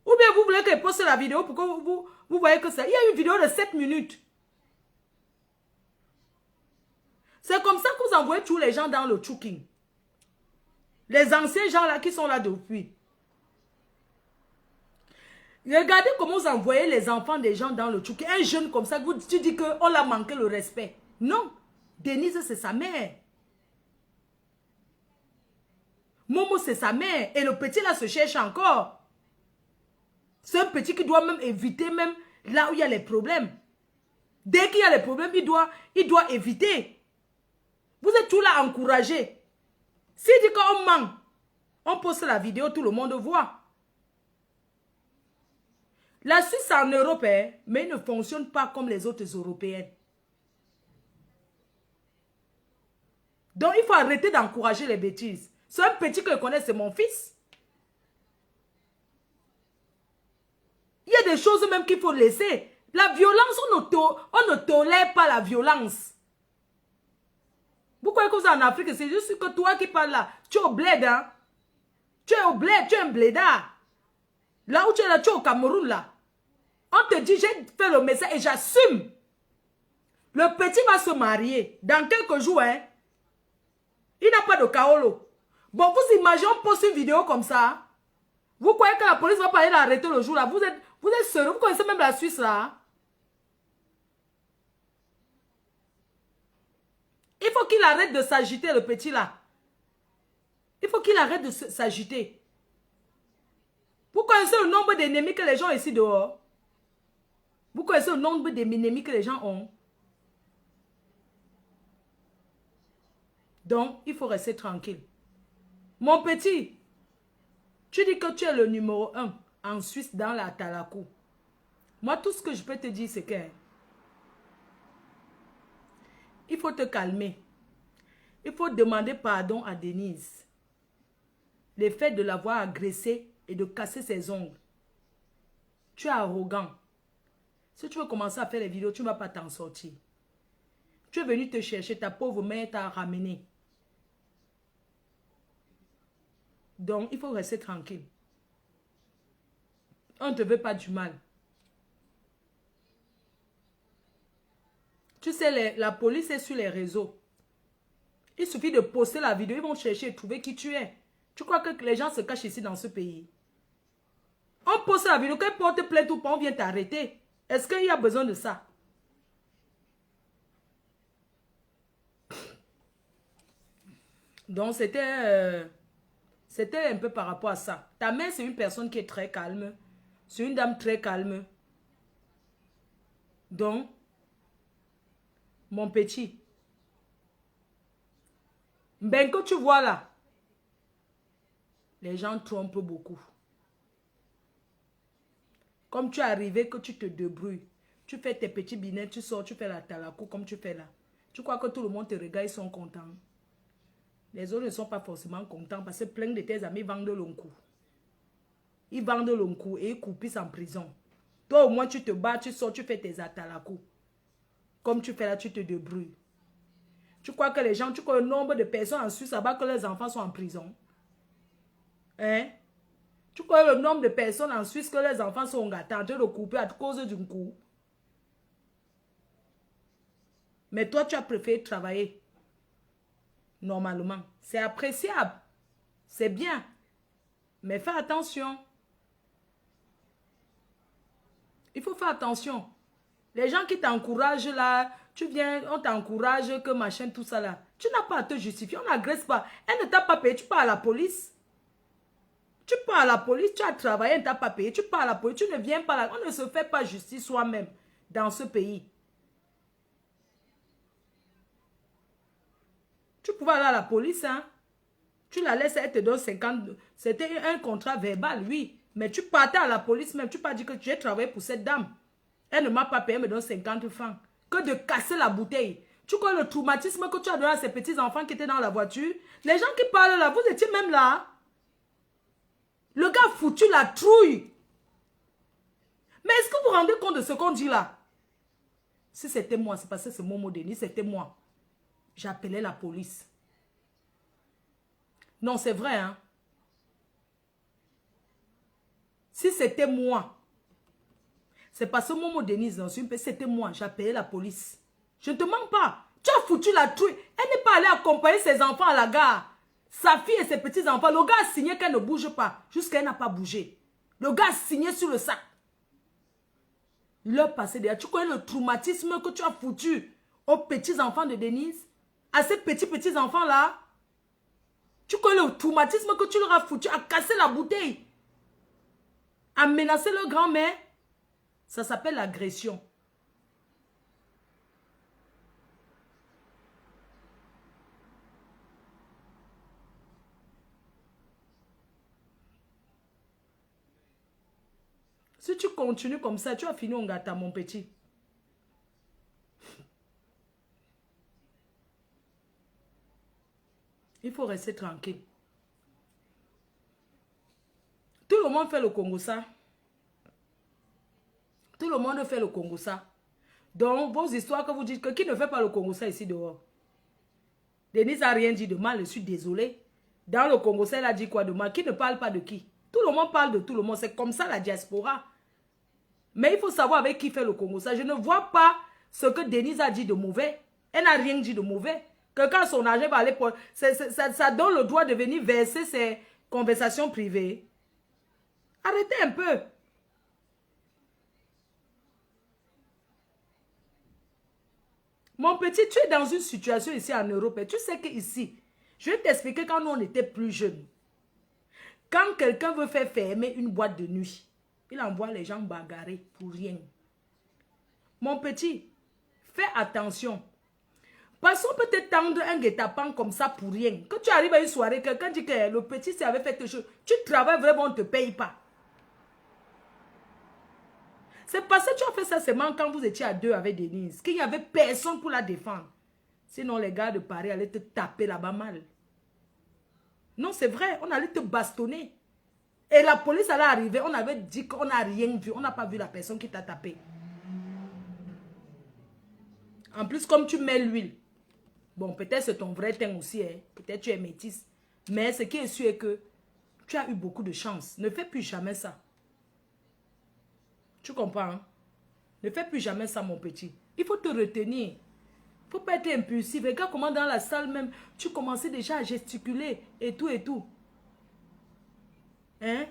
Ou bien vous voulez qu'elle poste la vidéo pour que vous voyez que ça. Il y a une vidéo de 7 minutes. C'est comme ça que vous envoyez tous les gens dans le choking. Les anciens gens là qui sont là depuis. Regardez comment vous envoyez les enfants des gens dans le choking. Un jeune comme ça, tu dis qu'on l'a manqué le respect. Non. Denise, c'est sa mère. Momo, c'est sa mère. Et le petit là se cherche encore. C'est un petit qui doit même éviter même là où il y a les problèmes. Dès qu'il y a les problèmes, il doit éviter. Vous êtes tout là encouragés. S'il dit qu'on ment, on poste la vidéo, tout le monde voit. La Suisse est en Europe, hein, mais il ne fonctionne pas comme les autres Européens. Donc, il faut arrêter d'encourager les bêtises. C'est un petit que je connais, c'est mon fils. Il y a des choses même qu'il faut laisser. La violence, on ne tolère pas la violence. Vous croyez que vous êtes en Afrique, c'est juste que toi qui parles là, tu es au bled, hein? Tu es au bled, tu es un blédard. Là où tu es là, tu es au Cameroun là. On te dit, j'ai fait le message et j'assume. Le petit va se marier dans quelques jours, hein? Il n'a pas de kaolo. Bon, vous imaginez, on poste une vidéo comme ça. Vous croyez que la police va pas aller l'arrêter le jour là? Vous êtes sérieux, vous connaissez même la Suisse là. Il faut qu'il arrête de s'agiter, le petit là. Il faut qu'il arrête de s'agiter. Vous connaissez le nombre d'ennemis que les gens ont ici dehors? Vous connaissez le nombre d'ennemis que les gens ont? Donc, il faut rester tranquille. Mon petit, tu dis que tu es le numéro 1 en Suisse dans la Talakou. Moi, tout ce que je peux te dire, c'est que il faut te calmer. Il faut demander pardon à Denise. Le fait de l'avoir agressée et de casser ses ongles. Tu es arrogant. Si tu veux commencer à faire les vidéos, tu ne vas pas t'en sortir. Tu es venu te chercher, ta pauvre mère t'a ramené. Donc, il faut rester tranquille. On ne te veut pas du mal. Tu sais, la police est sur les réseaux. Il suffit de poster la vidéo, ils vont chercher et trouver qui tu es. Tu crois que les gens se cachent ici dans ce pays? On poste la vidéo, qu'elle porte plainte ou pas, on vient t'arrêter. Est-ce qu'il y a besoin de ça? Donc, c'était un peu par rapport à ça. Ta mère, c'est une personne qui est très calme. C'est une dame très calme. Donc, mon petit, ben que tu vois là, les gens trompent beaucoup. Comme tu es arrivé, que tu te débrouilles. Tu fais tes petits billets, tu sors, tu fais la talakou comme tu fais là. Tu crois que tout le monde te regarde, ils sont contents. Les autres ne sont pas forcément contents parce que plein de tes amis vendent le coup. Ils vendent le coup et ils coupent en prison. Toi au moins tu te bats, tu sors, tu fais tes atalakou. Comme tu fais là, tu te débrouilles. Tu crois que les gens, tu crois le nombre de personnes en Suisse là-bas que leurs enfants sont en prison? Hein? Tu crois le nombre de personnes en Suisse que les enfants sont en train de couper à cause d'un coup? Mais toi, tu as préféré travailler. Normalement. C'est appréciable. C'est bien. Mais fais attention. Il faut faire attention. Les gens qui t'encouragent là, tu viens, on t'encourage que machin, tout ça là. Tu n'as pas à te justifier, on n'agresse pas. Elle ne t'a pas payé, tu pars à la police. Tu pars à la police, tu as travaillé, elle ne t'a pas payé, tu pars à la police, tu ne viens pas là. On ne se fait pas justice soi-même dans ce pays. Tu pouvais aller à la police, hein. Tu la laisses, elle te donne 50. C'était un contrat verbal, oui. Mais tu partais à la police même, tu pas dit que tu as travaillé pour cette dame. Elle ne m'a pas payé, elle me donne 50 francs. Que de casser la bouteille. Tu connais le traumatisme que tu as donné à ces petits-enfants qui étaient dans la voiture? Les gens qui parlent là, vous étiez même là. Le gars a foutu la trouille. Mais est-ce que vous vous rendez compte de ce qu'on dit là? Si c'était moi, c'est parce que c'est Momo Denis, c'était moi. J'appelais la police. Non, c'est vrai, hein. Si c'était moi, c'est parce que Momo Denise, c'était moi, j'appelais la police. Je ne te mens pas. Tu as foutu la trouille. Elle n'est pas allée accompagner ses enfants à la gare. Sa fille et ses petits-enfants. Le gars a signé qu'elle ne bouge pas. Jusqu'à elle n'a pas bougé. Le gars a signé sur le sac. L'heure passée derrière. Tu connais le traumatisme que tu as foutu aux petits-enfants de Denise? À ces petits-enfants-là? Tu connais le traumatisme que tu leur as foutu à casser la bouteille? À menacer leur grand-mère? Ça s'appelle l'agression. Si tu continues comme ça, tu vas finir en gâteau, mon petit. Il faut rester tranquille. Tout le monde fait le Congo ça. Tout le monde fait le Congo ça. Donc, vos histoires que vous dites que qui ne fait pas le Congo ça ici dehors? Denise n'a rien dit de mal, je suis désolée. Dans le Congo ça, elle a dit quoi de mal? Qui ne parle pas de qui? Tout le monde parle de tout le monde. C'est comme ça la diaspora. Mais il faut savoir avec qui fait le Congo ça. Je ne vois pas ce que Denise a dit de mauvais. Elle n'a rien dit de mauvais. Quelqu'un à son âge va aller pour... Ça donne le droit de venir verser ses conversations privées. Arrêtez un peu. Mon petit, tu es dans une situation ici en Europe. Et tu sais qu'ici, je vais t'expliquer quand nous on était plus jeunes. Quand quelqu'un veut faire fermer une boîte de nuit, il envoie les gens bagarrer pour rien. Mon petit, fais attention. Parce qu'on peut te tendre un guet-apens comme ça pour rien. Quand tu arrives à une soirée, quelqu'un dit que le petit s'y avait fait quelque chose. Tu travailles vraiment, on ne te paye pas. C'est parce que tu as fait ça seulement quand vous étiez à deux avec Denise. Qu'il n'y avait personne pour la défendre. Sinon, les gars de Paris allaient te taper là-bas mal. Non, c'est vrai. On allait te bastonner. Et la police allait arriver. On avait dit qu'on n'a rien vu. On n'a pas vu la personne qui t'a tapé. En plus, comme tu mets l'huile. Bon, peut-être c'est ton vrai teint aussi. Hein. Peut-être tu es métisse. Mais ce qui est sûr est que tu as eu beaucoup de chance. Ne fais plus jamais ça. Tu comprends? Hein? Ne fais plus jamais ça, mon petit. Il faut te retenir. Faut pas être impulsif. Regarde comment dans la salle même, tu commençais déjà à gesticuler et tout et tout. Hein?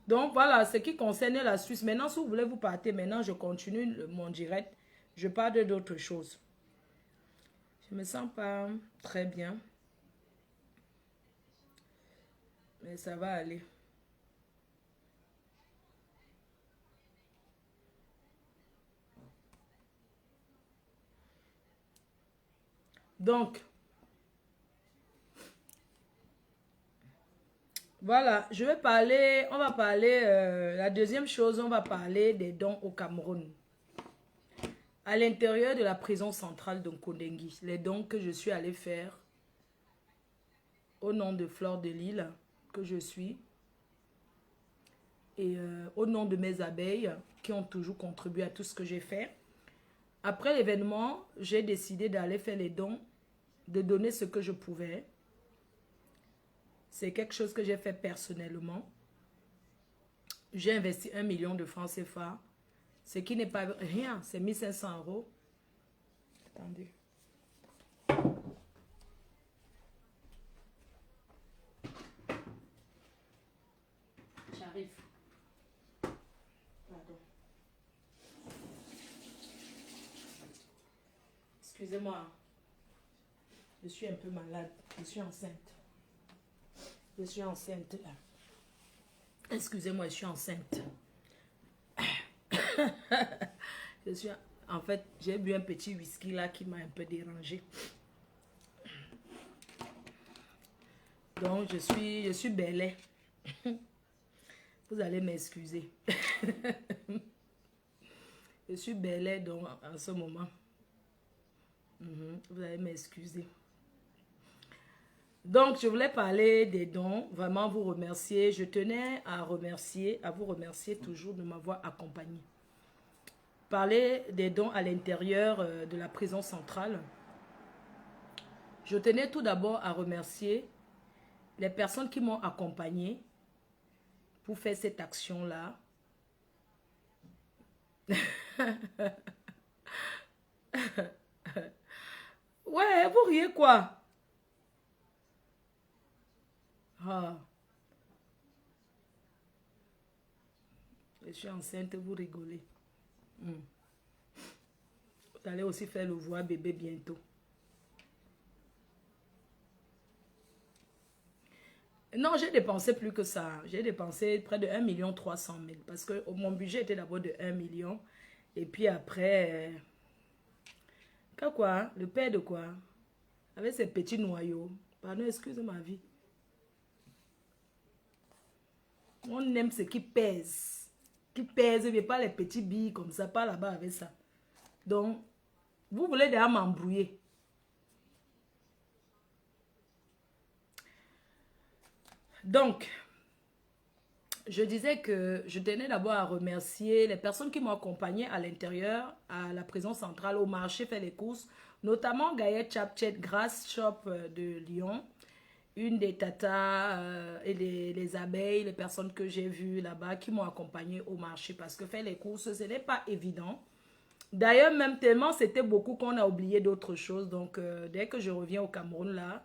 Donc voilà, ce qui concerne la Suisse. Maintenant, si vous voulez vous partir, maintenant je continue mon direct. Je parle d'autres choses. Je me sens pas très bien. Mais ça va aller. Donc, voilà, je vais parler, on va parler, la deuxième chose, on va parler des dons au Cameroun. À l'intérieur de la prison centrale de Nkodengi, les dons que je suis allée faire au nom de Fleur de Lille, que je suis, et au nom de mes abeilles qui ont toujours contribué à tout ce que j'ai fait. Après l'événement, j'ai décidé d'aller faire les dons, de donner ce que je pouvais. C'est quelque chose que j'ai fait personnellement. J'ai investi 1 million de francs CFA, ce qui n'est pas rien, c'est 1500 €. Attendez. J'arrive. Pardon. Excusez-moi. Je suis un peu malade. Je suis enceinte. Je suis enceinte là. Excusez-moi, je suis enceinte. Je suis... En fait, j'ai bu un petit whisky là qui m'a un peu dérangé. Donc, je suis belle. Vous allez m'excuser. Je suis belle donc en ce moment. Vous allez m'excuser. Donc, je voulais parler des dons, vraiment vous remercier. Je tenais à vous remercier toujours de m'avoir accompagné. Parler des dons à l'intérieur de la prison centrale. Je tenais tout d'abord à remercier les personnes qui m'ont accompagné pour faire cette action-là. Ouais, vous riez quoi? Ah. Je suis enceinte, vous rigolez. Vous allez aussi faire le voix bébé bientôt. Non, j'ai dépensé plus que ça. J'ai dépensé près de 1 300 000 parce que mon budget était d'abord de 1 million. Et puis après, quoi? Le père de quoi? Avec ses petits noyaux. Pardon, excuse ma vie. On aime ce qui pèse. Qui pèse, mais pas les petits billes comme ça, pas là-bas avec ça. Donc, vous voulez déjà m'embrouiller. Donc, je disais que je tenais d'abord à remercier les personnes qui m'ont accompagné à l'intérieur, à la prison centrale, au marché, faire les courses, notamment Gaëlle Chapchet, Grass Shop de Lyon, une des tatas et les abeilles, les personnes que j'ai vues là-bas qui m'ont accompagné au marché parce que faire les courses, ce n'est pas évident. D'ailleurs, même tellement c'était beaucoup qu'on a oublié d'autres choses. Donc, dès que je reviens au Cameroun, là,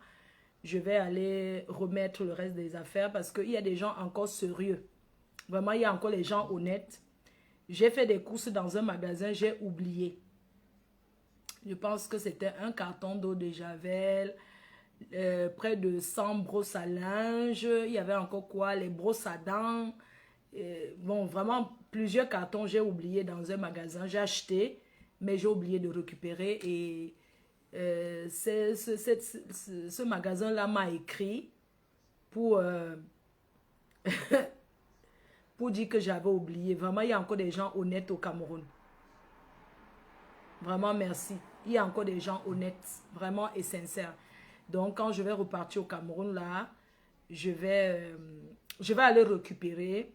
je vais aller remettre le reste des affaires parce qu'il y a des gens encore sérieux. Vraiment, il y a encore les gens honnêtes. J'ai fait des courses dans un magasin, j'ai oublié. Je pense que c'était un carton d'eau de Javel, près de 100 brosses à linge. Il y avait encore quoi? Les brosses à dents. Bon, vraiment, plusieurs cartons, j'ai oublié dans un magasin. J'ai acheté, mais j'ai oublié de récupérer. Et ce magasin-là m'a écrit pour, pour dire que j'avais oublié. Vraiment, il y a encore des gens honnêtes au Cameroun. Vraiment, merci. Il y a encore des gens honnêtes, vraiment et sincères. Donc, quand je vais repartir au Cameroun, là, je vais aller récupérer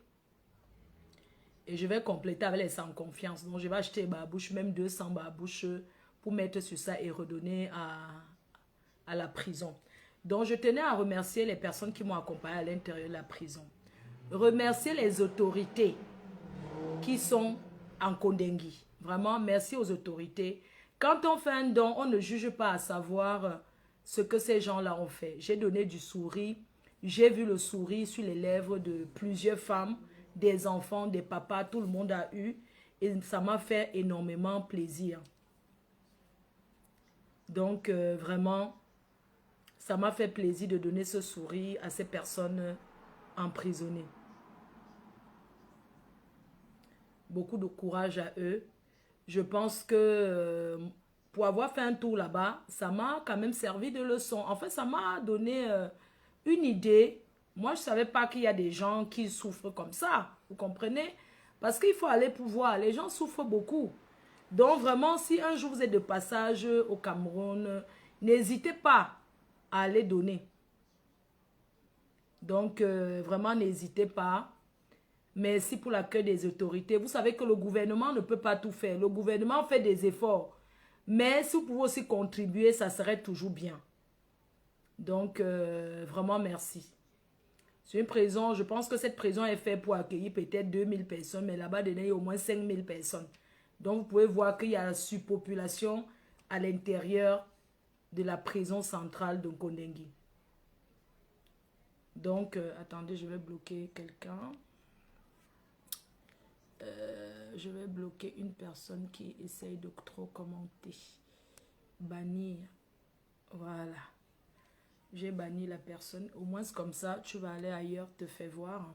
et je vais compléter avec les sans confiance. Donc, je vais acheter babouche, même 200 babouches pour mettre sur ça et redonner à la prison. Donc, je tenais à remercier les personnes qui m'ont accompagné à l'intérieur de la prison. Remercier les autorités qui sont en Kondengui. Vraiment, merci aux autorités. Quand on fait un don, on ne juge pas à savoir ce que ces gens-là ont fait. J'ai donné du sourire. J'ai vu le sourire sur les lèvres de plusieurs femmes, des enfants, des papas, tout le monde a eu. Et ça m'a fait énormément plaisir. Donc, vraiment, ça m'a fait plaisir de donner ce sourire à ces personnes emprisonnées. Beaucoup de courage à eux. Je pense que pour avoir fait un tour là-bas, ça m'a quand même servi de leçon. En fait, ça m'a donné une idée. Moi, je ne savais pas qu'il y a des gens qui souffrent comme ça. Vous comprenez? Parce qu'il faut aller pour voir. Les gens souffrent beaucoup. Donc, vraiment, si un jour vous êtes de passage au Cameroun, n'hésitez pas à aller donner. Donc, vraiment, n'hésitez pas. Merci pour l'accueil des autorités. Vous savez que le gouvernement ne peut pas tout faire. Le gouvernement fait des efforts. Mais si vous pouvez aussi contribuer, ça serait toujours bien. Donc, vraiment merci. C'est une prison, je pense que cette prison est faite pour accueillir peut-être 2000 personnes, mais là-bas, il y a au moins 5000 personnes. Donc, vous pouvez voir qu'il y a une surpopulation à l'intérieur de la prison centrale de Kondengui. Donc, attendez, je vais bloquer quelqu'un. Je vais bloquer une personne qui essaye de trop commenter. Bannir. Voilà. J'ai banni la personne. Au moins, comme ça, tu vas aller ailleurs, te faire voir.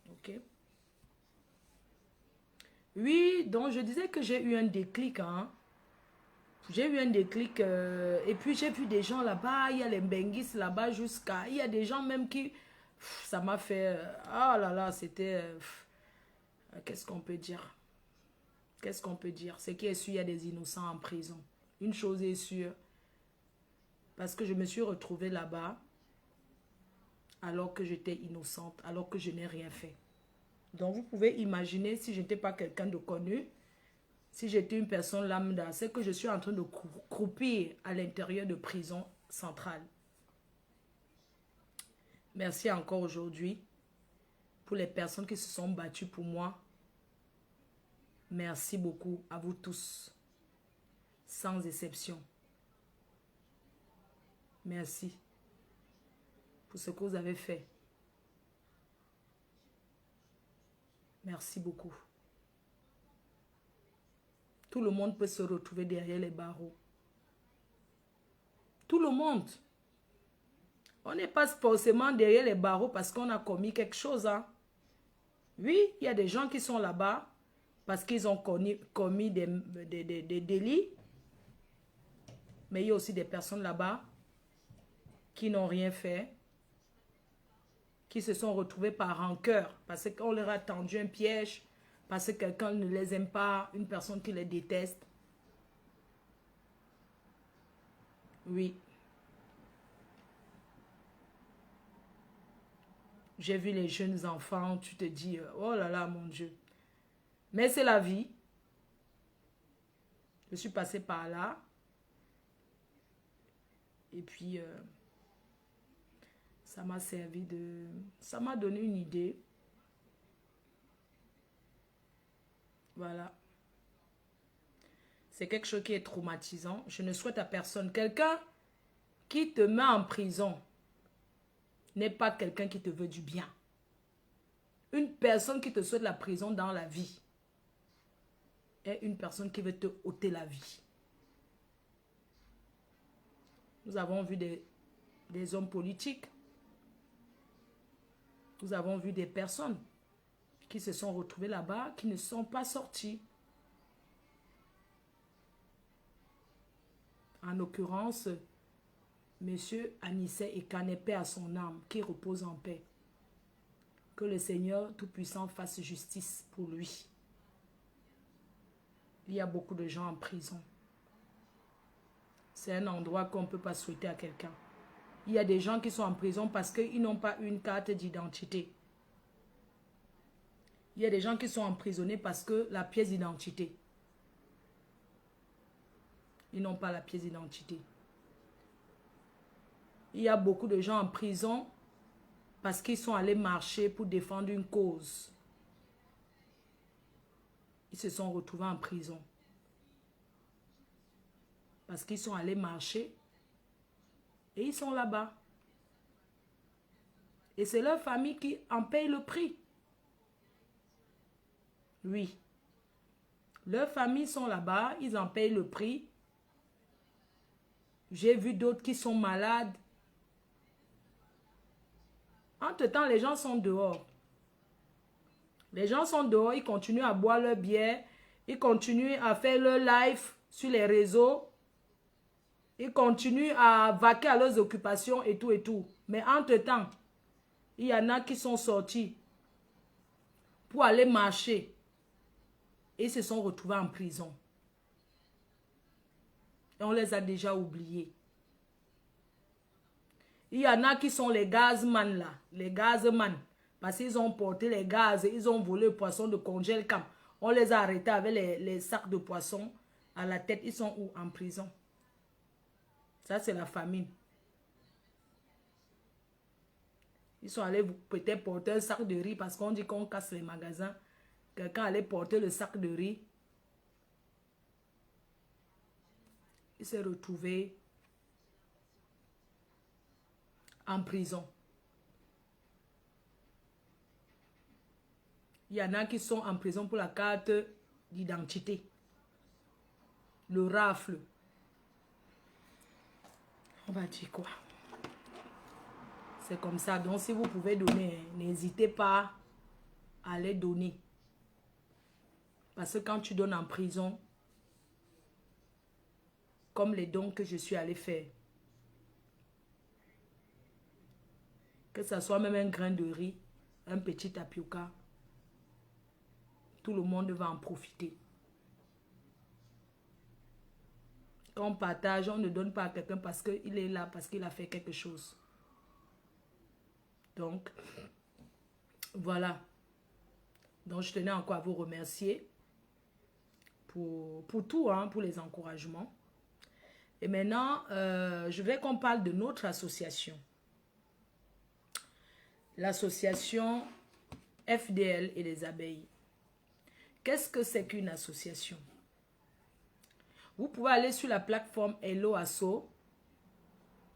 Ok. Oui, donc je disais que j'ai eu un déclic. Hein. J'ai eu un déclic. Et puis, j'ai vu des gens là-bas. Il y a les Mbenguis là-bas jusqu'à... Il y a des gens même qui... ça m'a fait... ah là là, c'était... qu'est-ce qu'on peut dire? Qu'est-ce qu'on peut dire? C'est qu'il est sûr, il y a des innocents en prison. Une chose est sûre. Parce que je me suis retrouvée là-bas alors que j'étais innocente, alors que je n'ai rien fait. Donc, vous pouvez imaginer si je n'étais pas quelqu'un de connu, si j'étais une personne lambda, c'est que je suis en train de croupir à l'intérieur de prison centrale. Merci encore aujourd'hui pour les personnes qui se sont battues pour moi. Merci beaucoup à vous tous, sans exception. Merci pour ce que vous avez fait. Merci beaucoup. Tout le monde peut se retrouver derrière les barreaux. Tout le monde. On n'est pas forcément derrière les barreaux parce qu'on a commis quelque chose. Hein. Oui, il y a des gens qui sont là-bas parce qu'ils ont commis des délits. Mais il y a aussi des personnes là-bas qui n'ont rien fait, qui se sont retrouvés par rancœur, parce qu'on leur a tendu un piège, parce que quelqu'un ne les aime pas, une personne qui les déteste. Oui. J'ai vu les jeunes enfants, tu te dis, oh là là, mon Dieu. Mais c'est la vie. Je suis passée par là. Et puis... ça m'a servi de... ça m'a donné une idée. Voilà. C'est quelque chose qui est traumatisant. Je ne souhaite à personne. Quelqu'un qui te met en prison n'est pas quelqu'un qui te veut du bien. Une personne qui te souhaite la prison dans la vie est une personne qui veut te ôter la vie. Nous avons vu des hommes politiques. Nous avons vu des personnes qui se sont retrouvées là-bas, qui ne sont pas sorties. En l'occurrence, M. Anissé Ekane, paix à son âme, qui repose en paix. Que le Seigneur Tout-Puissant fasse justice pour lui. Il y a beaucoup de gens en prison. C'est un endroit qu'on ne peut pas souhaiter à quelqu'un. Il y a des gens qui sont en prison parce qu'ils n'ont pas une carte d'identité. Il y a des gens qui sont emprisonnés parce que la pièce d'identité. Ils n'ont pas la pièce d'identité. Il y a beaucoup de gens en prison parce qu'ils sont allés marcher pour défendre une cause. Ils se sont retrouvés en prison. Parce qu'ils sont allés marcher et ils sont là-bas. Et c'est leur famille qui en paye le prix. Oui. Leurs familles sont là-bas, ils en payent le prix. J'ai vu d'autres qui sont malades. Entre-temps, les gens sont dehors. Les gens sont dehors, ils continuent à boire leur bière. Ils continuent à faire leur live sur les réseaux. Ils continuent à vaquer à leurs occupations et tout et tout. Mais entre-temps, il y en a qui sont sortis pour aller marcher. Et ils se sont retrouvés en prison. Et on les a déjà oubliés. Il y en a qui sont les gazman là. Les gazman. Parce qu'ils ont porté les gaz. Ils ont volé le poisson de congèle camp. On les a arrêtés avec les sacs de poisson à la tête. Ils sont où? En prison. Ça, c'est la famine. Ils sont allés peut-être porter un sac de riz parce qu'on dit qu'on casse les magasins. Quelqu'un allait porter le sac de riz. Il s'est retrouvé en prison. Il y en a qui sont en prison pour la carte d'identité. Le rafle. On va dire quoi? C'est comme ça. Donc, si vous pouvez donner, n'hésitez pas à les donner. Parce que quand tu donnes en prison, comme les dons que je suis allé faire, que ce soit même un grain de riz, un petit tapioca, tout le monde va en profiter. Quand on partage, on ne donne pas à quelqu'un parce qu'il est là, parce qu'il a fait quelque chose. Donc, voilà. Donc, je tenais encore à vous remercier pour tout, hein, pour les encouragements. Et maintenant, je vais qu'on parle de notre association. L'association FDL et les abeilles. Qu'est-ce que c'est qu'une association? Vous pouvez aller sur la plateforme Hello Asso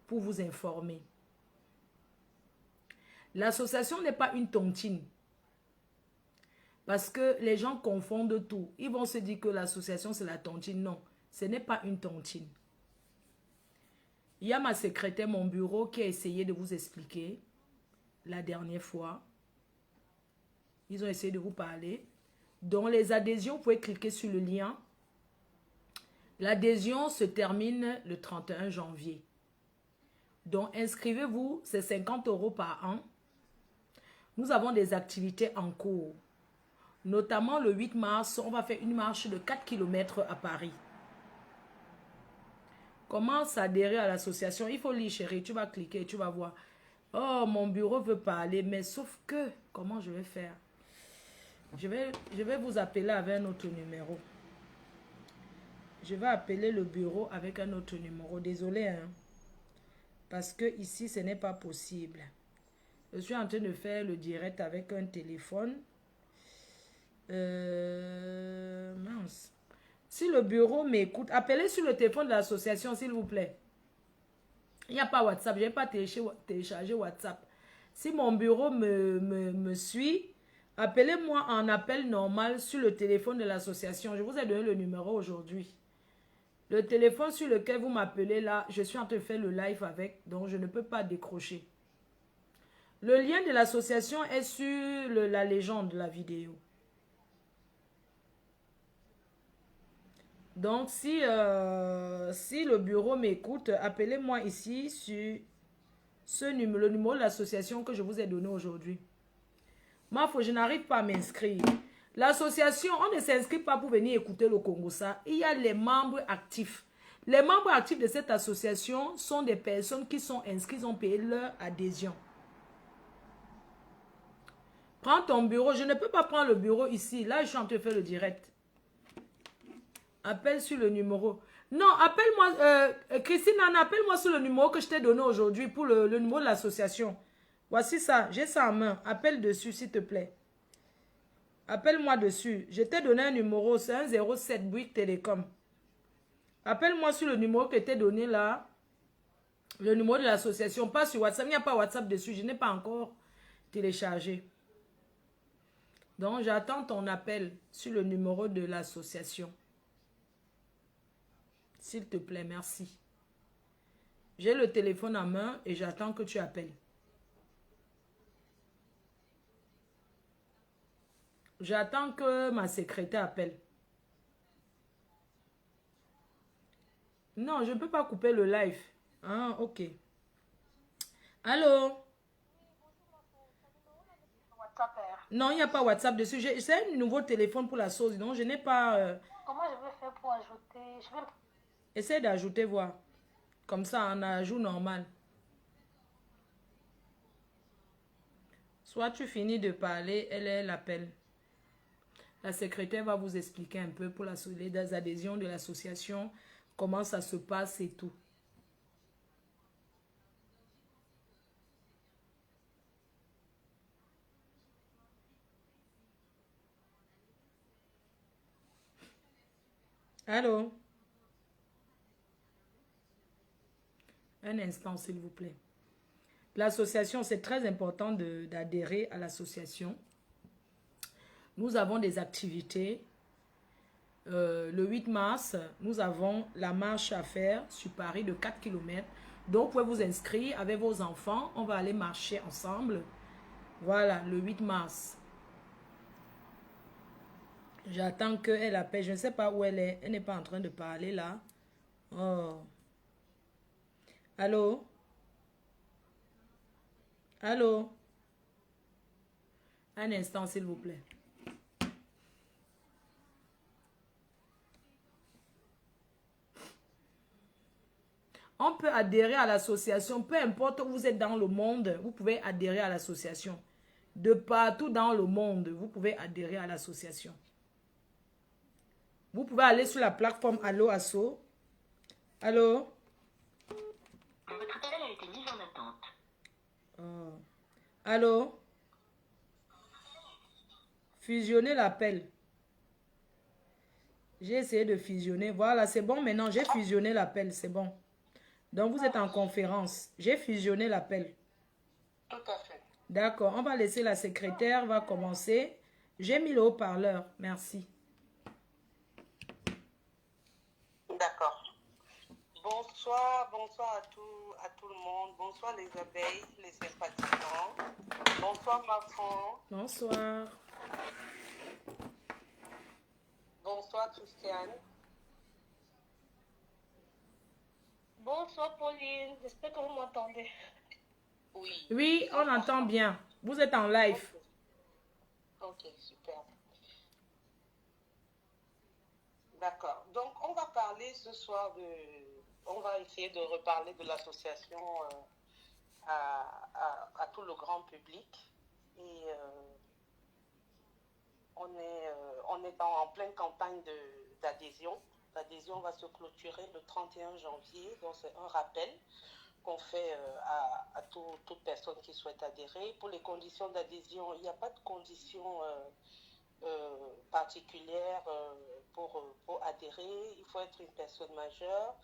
pour vous informer. L'association n'est pas une tontine. Parce que les gens confondent tout. Ils vont se dire que l'association c'est la tontine. Non, ce n'est pas une tontine. Il y a ma secrétaire, mon bureau, qui a essayé de vous expliquer la dernière fois. Ils ont essayé de vous parler. Dans les adhésions, vous pouvez cliquer sur le lien. L'adhésion se termine le 31 janvier. Donc, inscrivez-vous, c'est 50 € par an. Nous avons des activités en cours. Notamment le 8 mars, on va faire une marche de 4 km à Paris. Comment s'adhérer à l'association? Il faut lire, chérie. Tu vas cliquer, tu vas voir. Oh, mon bureau veut parler, mais sauf que, comment je vais faire? Je vais vous appeler avec un autre numéro. Je vais appeler le bureau avec un autre numéro. Désolé, hein. Parce que ici, ce n'est pas possible. Je suis en train de faire le direct avec un téléphone. Mince. Si le bureau m'écoute, appelez sur le téléphone de l'association, s'il vous plaît. Il n'y a pas WhatsApp. Je ne vais pas télécharger WhatsApp. Si mon bureau me suit, appelez-moi en appel normal sur le téléphone de l'association. Je vous ai donné le numéro aujourd'hui. Le téléphone sur lequel vous m'appelez là, je suis en train de faire le live avec, donc je ne peux pas décrocher. Le lien de l'association est sur la légende de la vidéo. Donc, si le bureau m'écoute, appelez-moi ici sur le numéro de l'association que je vous ai donné aujourd'hui. Moi, je n'arrive pas à m'inscrire. L'association, on ne s'inscrit pas pour venir écouter le Congossa. Il y a les membres actifs. Les membres actifs de cette association sont des personnes qui sont inscrites, ils ont payé leur adhésion. Prends ton bureau. Je ne peux pas prendre le bureau ici. Là, je suis en train de faire le direct. Appelle sur le numéro. Non, appelle-moi, Christine, Anna, appelle-moi sur le numéro que je t'ai donné aujourd'hui pour le numéro de l'association. Voici ça, j'ai ça en main. Appelle dessus, s'il te plaît. Appelle-moi dessus. Je t'ai donné un numéro, c'est un 07 Bouygues Télécom. Appelle-moi sur le numéro que je t'ai donné là. Le numéro de l'association, pas sur WhatsApp. Il n'y a pas WhatsApp dessus, je n'ai pas encore téléchargé. Donc, j'attends ton appel sur le numéro de l'association. S'il te plaît, merci. J'ai le téléphone en main et j'attends que tu appelles. J'attends que ma secrétaire appelle. Non, je ne peux pas couper le live. Ah, ok. Allô? Non, il n'y a pas WhatsApp dessus. C'est un nouveau téléphone pour la sauce. Donc, je n'ai pas... Comment je vais faire pour ajouter? Essaye d'ajouter voix. Comme ça, on ajoute normal. Soit tu finis de parler, elle appelle. La secrétaire va vous expliquer un peu pour les adhésions de l'association, comment ça se passe et tout. Allô? Un instant, s'il vous plaît. L'association, c'est très important d'adhérer à l'association. Nous avons des activités. Le 8 mars, nous avons la marche à faire sur Paris de 4 km. Donc, vous pouvez vous inscrire avec vos enfants. On va aller marcher ensemble. Voilà, le 8 mars. J'attends qu'elle appelle. Je ne sais pas où elle est. Elle n'est pas en train de parler là. Oh. Allô? Allô? Un instant, s'il vous plaît. On peut adhérer à l'association, peu importe où vous êtes dans le monde, vous pouvez adhérer à l'association. De partout dans le monde, vous pouvez adhérer à l'association. Vous pouvez aller sur la plateforme Allo Asso. Allô? Votre appel a été mis en attente. Oh. Allô? Fusionner l'appel. J'ai essayé de fusionner. Voilà, c'est bon maintenant. J'ai fusionné l'appel, c'est bon. Donc, vous êtes en conférence. J'ai fusionné l'appel. Tout à fait. D'accord, on va laisser la secrétaire, va commencer. J'ai mis le haut-parleur. Merci. D'accord. Bonsoir, bonsoir à tout le monde. Bonsoir les abeilles, les sympathisants. Bonsoir Marfan. Bonsoir. Bonsoir Christiane. Bonsoir Pauline, j'espère que vous m'entendez. Oui. Oui, on entend bien. Vous êtes en live. Ok, super. D'accord. Donc, on va parler ce soir on va essayer de reparler de l'association à tout le grand public. Et on est en pleine campagne d'adhésion. L'adhésion va se clôturer le 31 janvier. Donc, c'est un rappel qu'on fait à toute personne qui souhaite adhérer. Pour les conditions d'adhésion, il n'y a pas de conditions particulières pour adhérer. Il faut être une personne majeure.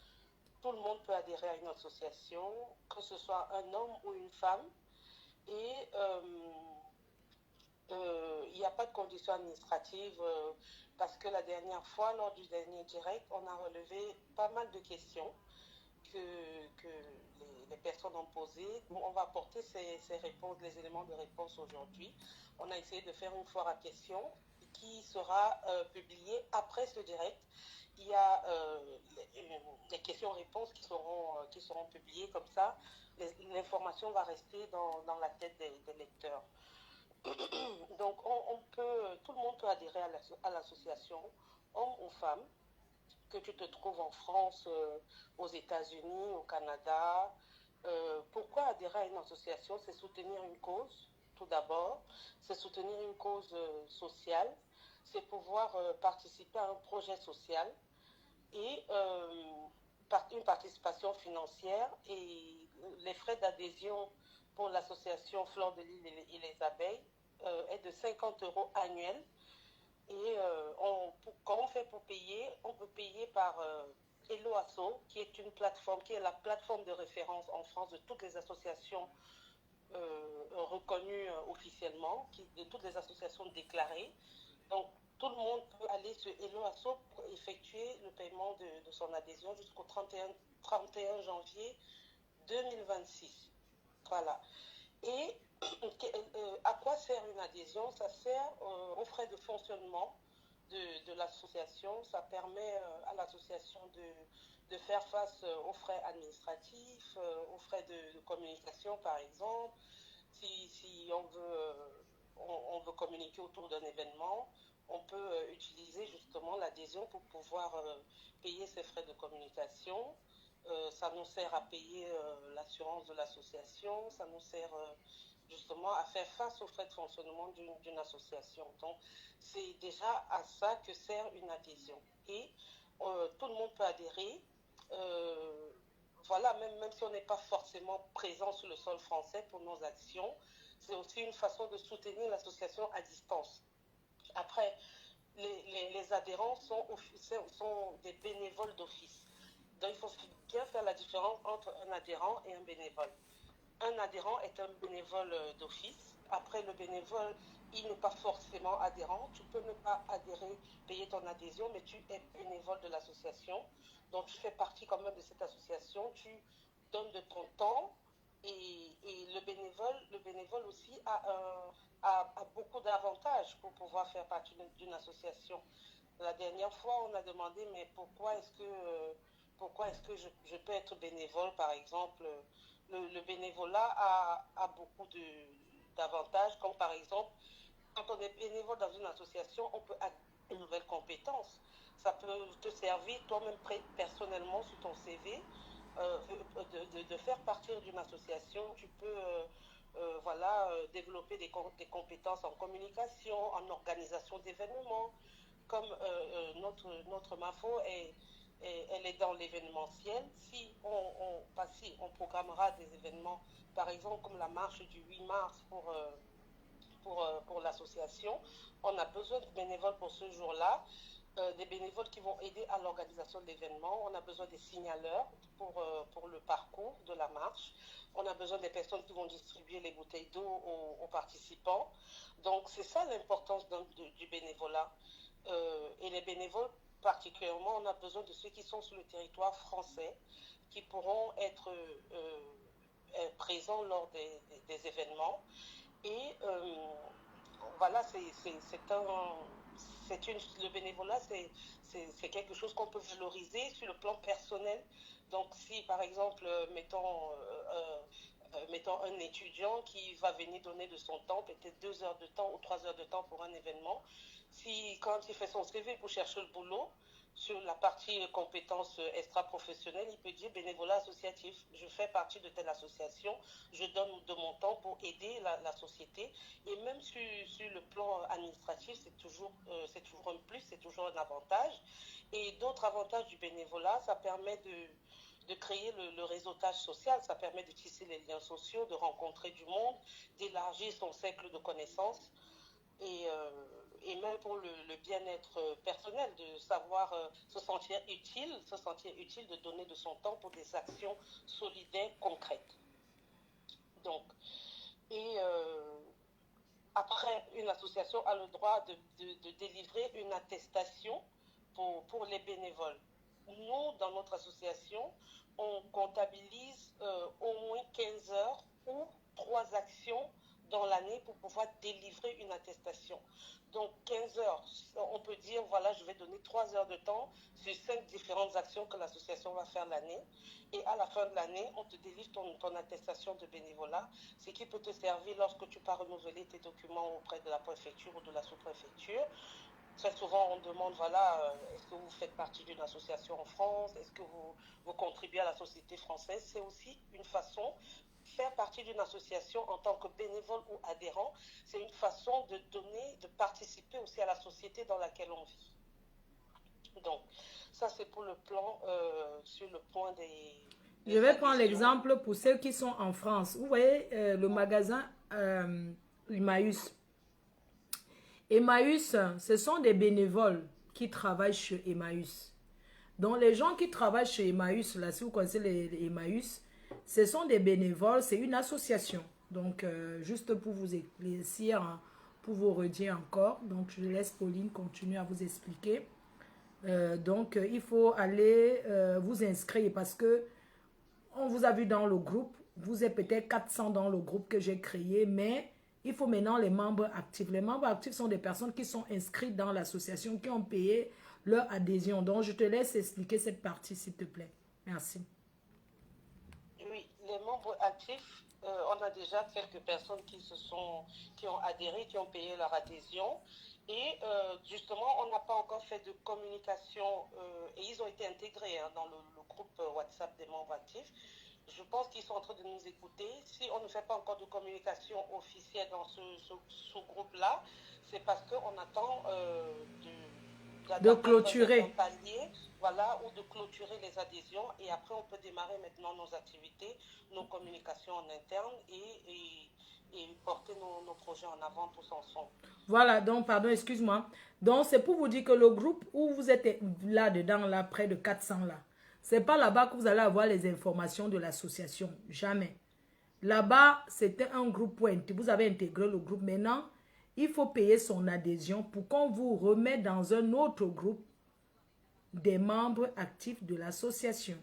Tout le monde peut adhérer à une association, que ce soit un homme ou une femme. Et il n'y a pas de conditions administratives parce que la dernière fois, lors du dernier direct, on a relevé pas mal de questions que les personnes ont posées. Bon, on va apporter ces réponses, les éléments de réponse aujourd'hui. On a essayé de faire une foire à questions qui sera publiée après ce direct. Il y a les questions-réponses qui seront publiées comme ça. L'information va rester dans la tête des lecteurs. Donc, tout le monde peut adhérer à l'association, homme ou femme, que tu te trouves en France, aux États-Unis, au Canada. Pourquoi adhérer à une association? C'est soutenir une cause, tout d'abord. C'est soutenir une cause sociale. C'est pouvoir participer à un projet social. et une participation financière, et les frais d'adhésion pour l'association Fleur de Lys et les abeilles est de 50 € annuels. Et comment on fait pour payer? On peut payer par Hello Asso, qui est une plateforme, qui est la plateforme de référence en France de toutes les associations reconnues officiellement, de toutes les associations déclarées. Donc, tout le monde peut aller sur Hello Asso pour effectuer le paiement de son adhésion jusqu'au 31 janvier 2026. Voilà. Et à quoi sert une adhésion? Ça sert aux frais de fonctionnement de l'association. Ça permet à l'association de faire face aux frais administratifs, aux frais de communication, par exemple. Si on veut communiquer autour d'un événement, on peut utiliser justement l'adhésion pour pouvoir payer ces frais de communication. Ça nous sert à payer l'assurance de l'association, ça nous sert justement à faire face aux frais de fonctionnement d'une association. Donc, c'est déjà à ça que sert une adhésion. Et tout le monde peut adhérer. Voilà, même si on n'est pas forcément présent sur le sol français pour nos actions, c'est aussi une façon de soutenir l'association à distance. Après, les adhérents sont des bénévoles d'office. Donc, il faut bien faire la différence entre un adhérent et un bénévole. Un adhérent est un bénévole d'office. Après, le bénévole, il n'est pas forcément adhérent. Tu peux ne pas adhérer, payer ton adhésion, mais tu es bénévole de l'association. Donc, tu fais partie quand même de cette association. Tu donnes de ton temps. Et le bénévole aussi a beaucoup d'avantages pour pouvoir faire partie d'une association. La dernière fois, on a demandé, mais pourquoi est-ce que je peux être bénévole, par exemple? Le bénévolat a beaucoup d'avantages, comme par exemple, quand on est bénévole dans une association, on peut acquérir de nouvelles compétences. Ça peut te servir toi-même personnellement sur ton CV de faire partie d'une association. Tu peux développer des compétences en communication, en organisation d'événements, comme notre MAFO elle est dans l'événementiel. Si on programmera des événements, par exemple comme la marche du 8 mars pour l'association, on a besoin de bénévoles pour ce jour-là, des bénévoles qui vont aider à l'organisation de l'événement. On a besoin des signaleurs pour le parcours de la marche. On a besoin des personnes qui vont distribuer les bouteilles d'eau aux participants. Donc c'est ça l'importance du bénévolat. Et les bénévoles, particulièrement, on a besoin de ceux qui sont sur le territoire français, qui pourront être présents lors des événements. Et voilà, le bénévolat, c'est quelque chose qu'on peut valoriser sur le plan personnel. Donc si par exemple, mettons un étudiant qui va venir donner de son temps, peut-être 2 heures de temps ou 3 heures de temps pour un événement, si quand il fait son CV pour chercher le boulot, sur la partie compétences extra-professionnelles, il peut dire bénévolat associatif. Je fais partie de telle association, je donne de mon temps pour aider la société. Et même sur le plan administratif, c'est toujours un plus, c'est toujours un avantage. Et d'autres avantages du bénévolat, ça permet de créer le réseautage social, ça permet de tisser les liens sociaux, de rencontrer du monde, d'élargir son cercle de connaissances. Et même pour le bien-être personnel, de savoir se sentir utile de donner de son temps pour des actions solidaires, concrètes. Donc, après, une association a le droit de délivrer une attestation pour les bénévoles. Nous, dans notre association, on comptabilise au moins 15 heures ou 3 actions dans l'année pour pouvoir délivrer une attestation. Donc 15 heures, on peut dire, voilà, je vais donner 3 heures de temps sur 5 différentes actions que l'association va faire l'année. Et à la fin de l'année, on te délivre ton attestation de bénévolat, ce qui peut te servir lorsque tu pars renouveler tes documents auprès de la préfecture ou de la sous-préfecture. Très souvent, on demande, voilà, est-ce que vous faites partie d'une association en France? Est-ce que vous contribuez à la société française? C'est aussi une façon, faire partie d'une association en tant que bénévole ou adhérent, c'est une façon de participer aussi à la société dans laquelle on vit. Donc, ça c'est pour le plan, sur le point Je des vais prendre adhésions. l'exemple pour ceux qui sont en France. Vous voyez le magasin Emmaüs. Emmaüs, ce sont des bénévoles qui travaillent chez Emmaüs. Donc les gens qui travaillent chez Emmaüs, là, si vous connaissez les Emmaüs, ce sont des bénévoles, c'est une association. Donc juste pour vous éclaircir, hein, pour vous redire encore, donc je laisse Pauline continuer à vous expliquer. Donc il faut aller vous inscrire parce que on vous a vu dans le groupe, vous êtes peut-être 400 dans le groupe que j'ai créé, mais il faut maintenant les membres actifs. Les membres actifs sont des personnes qui sont inscrites dans l'association, qui ont payé leur adhésion. Donc, je te laisse expliquer cette partie, s'il te plaît. Merci. Oui, les membres actifs, on a déjà quelques personnes qui ont adhéré, qui ont payé leur adhésion. Et justement, on n'a pas encore fait de communication et ils ont été intégrés dans le groupe WhatsApp des membres actifs. Je pense qu'ils sont en train de nous écouter. Si on ne fait pas encore de communication officielle dans ce groupe-là, c'est parce qu'on attend de clôturer. un palier, voilà, ou de clôturer les adhésions. Et après, on peut démarrer maintenant nos activités, nos communications en interne et porter nos projets en avant tous ensemble. Voilà, donc, pardon, excuse-moi. Donc, c'est pour vous dire que le groupe où vous êtes là-dedans, là, près de 400, là, c'est pas là-bas que vous allez avoir les informations de l'association. Jamais. Là-bas, c'était un groupe pointé. Vous avez intégré le groupe. Maintenant, il faut payer son adhésion pour qu'on vous remette dans un autre groupe des membres actifs de l'association.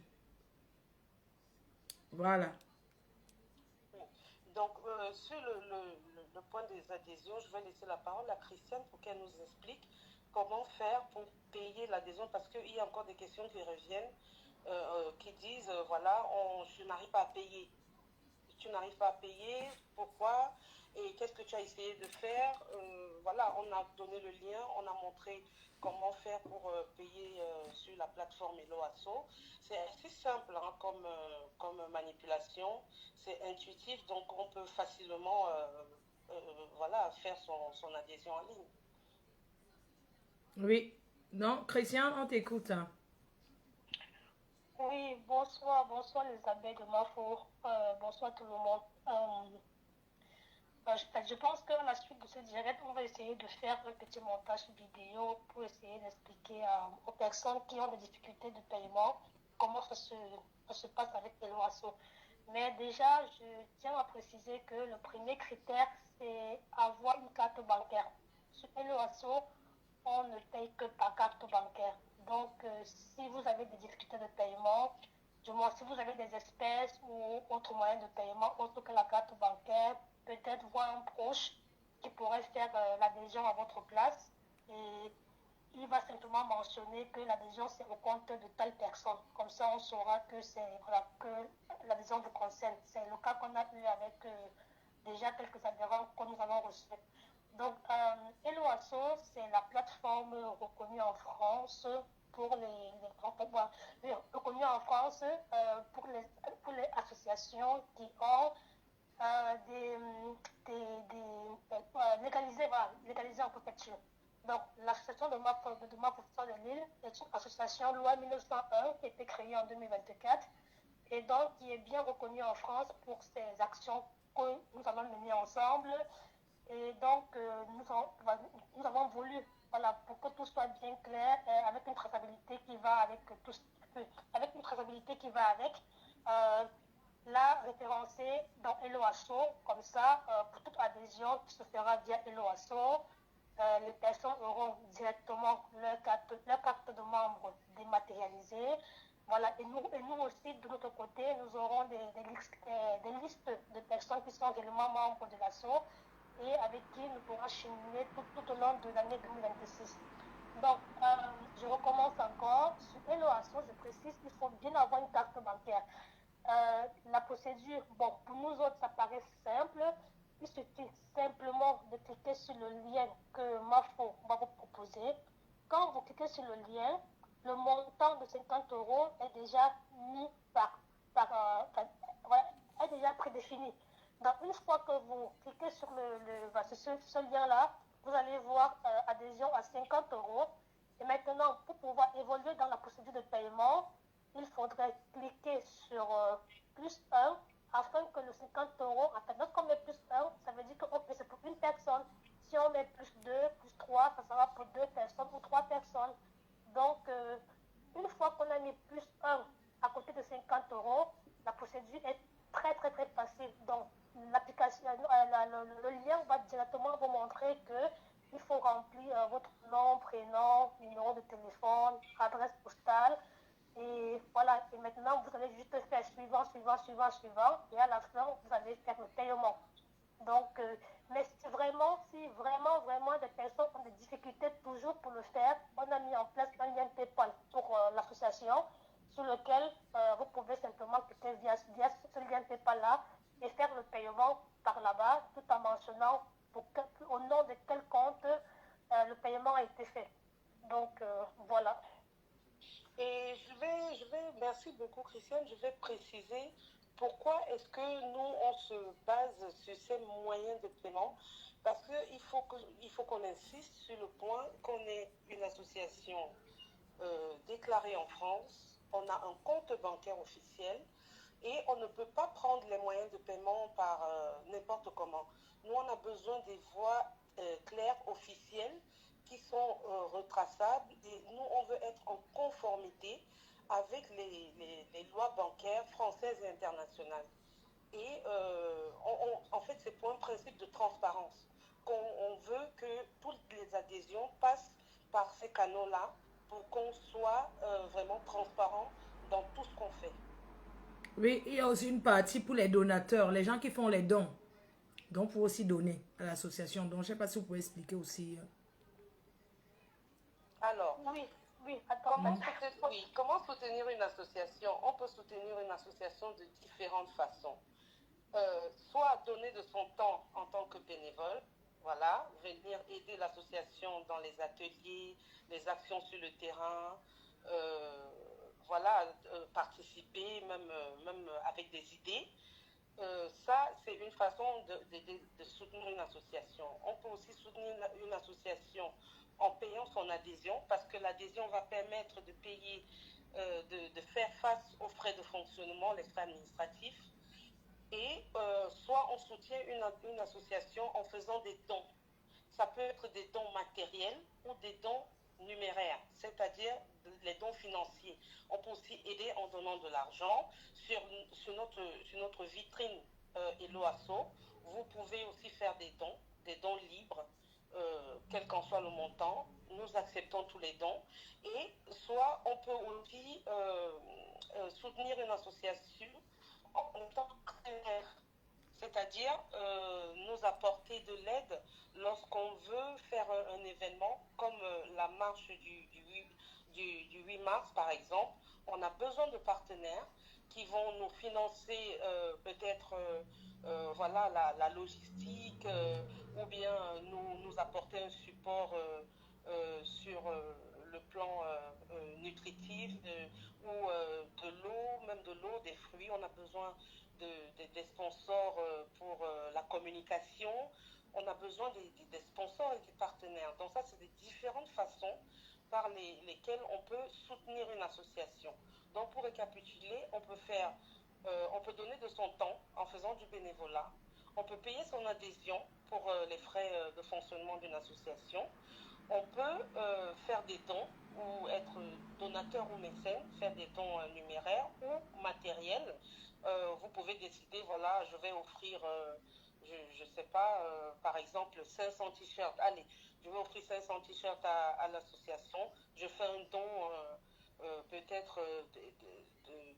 Voilà. Donc, sur le point des adhésions, je vais laisser la parole à Christiane pour qu'elle nous explique comment faire pour payer l'adhésion, parce qu'il y a encore des questions qui reviennent, qui disent, voilà, je n'arrive pas à payer. Tu n'arrives pas à payer, pourquoi? Et qu'est-ce que tu as essayé de faire? Voilà, on a donné le lien, on a montré comment faire pour payer sur la plateforme Eloasso. C'est assez simple hein, comme manipulation, c'est intuitif, donc on peut facilement voilà, faire son adhésion en ligne. Oui. Non, Christian, on t'écoute. Oui, bonsoir les amis de Mafour, bonsoir tout le monde. Je pense qu'à la suite de ce direct, on va essayer de faire un petit montage vidéo pour essayer d'expliquer aux personnes qui ont des difficultés de paiement comment ça se passe avec Eloasso. Mais déjà, je tiens à préciser que le premier critère, c'est avoir une carte bancaire. Sur Eloasso, on ne paye que par carte bancaire. Donc, si vous avez des difficultés de paiement, du moins si vous avez des espèces ou autres moyens de paiement autre que la carte bancaire, peut-être voir un proche qui pourrait faire l'adhésion à votre place. Et il va simplement mentionner que l'adhésion c'est au compte de telle personne. Comme ça, on saura que que l'adhésion vous concerne. C'est le cas qu'on a eu avec déjà quelques adhérents que nous avons reçus. Donc, Eloasso, c'est la plateforme reconnue en France pour reconnue en France pour les associations qui ont légalisé en préfecture. Donc, l'association de ma professeure de Lille est une association loi 1901 qui a été créée en 2024 et donc qui est bien reconnue en France pour ses actions que nous allons mener ensemble. Et donc, nous avons voulu, voilà, pour que tout soit bien clair, avec une traçabilité qui va avec la référencer dans Eloasso, comme ça, pour toute adhésion qui se fera via Eloasso, les personnes auront directement leur carte de membre dématérialisée. Voilà, et nous aussi, de notre côté, nous aurons des listes de personnes qui sont réellement membres de l'asso et avec qui nous pourrons cheminer tout au long de l'année 2026. Donc, je recommence encore. Sur Eloasso, je précise qu'il faut bien avoir une carte bancaire. La procédure, bon, pour nous autres, ça paraît simple. Il suffit simplement de cliquer sur le lien que Mafo va vous proposer. Quand vous cliquez sur le lien, le montant de 50 € est déjà mis est déjà prédéfini. Donc, une fois que vous cliquez sur ce lien-là, vous allez voir adhésion à 50 € Et maintenant, pour pouvoir évoluer dans la procédure de paiement, il faudrait cliquer sur plus 1 afin que le 50 euros, en fait, lorsqu'on met plus 1, ça veut dire que ok, c'est pour une personne. Si on met plus 2, plus 3, ça sera pour 2 personnes ou 3 personnes. Donc, une fois qu'on a mis plus 1 à côté de 50 euros, la procédure est très, très, très facile. Donc, l'application, le lien va directement vous montrer que il faut remplir votre nom, prénom, numéro de téléphone, adresse postale. Et voilà, et maintenant, vous allez juste faire suivant, suivant, suivant, suivant. Et à la fin, vous allez faire le paiement. Donc, mais si vraiment, vraiment, des personnes ont des difficultés toujours pour le faire, on a mis en place un lien PayPal pour l'association sur lequel vous pouvez simplement cliquer via ce lien PayPal-là et faire le paiement par là-bas, tout en mentionnant au nom de quel compte le paiement a été fait. Donc, voilà. Et merci beaucoup Christiane, je vais préciser pourquoi est-ce que nous, on se base sur ces moyens de paiement. Parce qu'il faut qu'on insiste sur le point qu'on est une association déclarée en France, on a un compte bancaire officiel et on ne peut pas prendre les moyens de paiement par n'importe comment. Nous, on a besoin des voies claires, officielles, qui sont retraçables et nous, on veut être en conformité avec les lois bancaires françaises et internationales. Et en fait, c'est pour un principe de transparence qu'on veut que toutes les adhésions passent par ces canaux-là pour qu'on soit vraiment transparent dans tout ce qu'on fait. Oui, il y a aussi une partie pour les donateurs, les gens qui font les dons. Donc, pour aussi donner à l'association. Donc, je ne sais pas si vous pouvez expliquer aussi. Alors, oui, attends. Comment soutenir une association? On peut soutenir une association de différentes façons. Soit donner de son temps en tant que bénévole, voilà, venir aider l'association dans les ateliers, les actions sur le terrain, voilà, participer même avec des idées. Ça, c'est une façon de soutenir une association. On peut aussi soutenir une association en payant son adhésion, parce que l'adhésion va permettre de payer, de faire face aux frais de fonctionnement, les frais administratifs. Et soit on soutient une association en faisant des dons. Ça peut être des dons matériels ou des dons numéraires, c'est-à-dire les dons financiers. On peut aussi aider en donnant de l'argent. Sur notre vitrine Eloasso, vous pouvez aussi faire des dons libres, quel qu'en soit le montant. Nous acceptons tous les dons. Et soit on peut aussi soutenir une association en tant que partenaire, c'est-à-dire nous apporter de l'aide lorsqu'on veut faire un événement comme la marche du 8 mars par exemple. On a besoin de partenaires qui vont nous financer peut-être voilà, la logistique ou bien nous apporter un support sur le plan nutritif ou de l'eau, même de l'eau, des fruits. On a besoin des sponsors pour la communication. On a besoin des sponsors et des partenaires. Donc ça, c'est des différentes façons par lesquelles on peut soutenir une association. Donc pour récapituler, on peut donner de son temps en faisant du bénévolat. On peut payer son adhésion pour les frais de fonctionnement d'une association. On peut faire des dons ou être donateur ou mécène, faire des dons numéraires ou matériels. Vous pouvez décider, voilà, je vais offrir, je ne sais pas, par exemple 500 t-shirts. Allez, je vais offrir 500 t-shirts à l'association. Je fais un don peut-être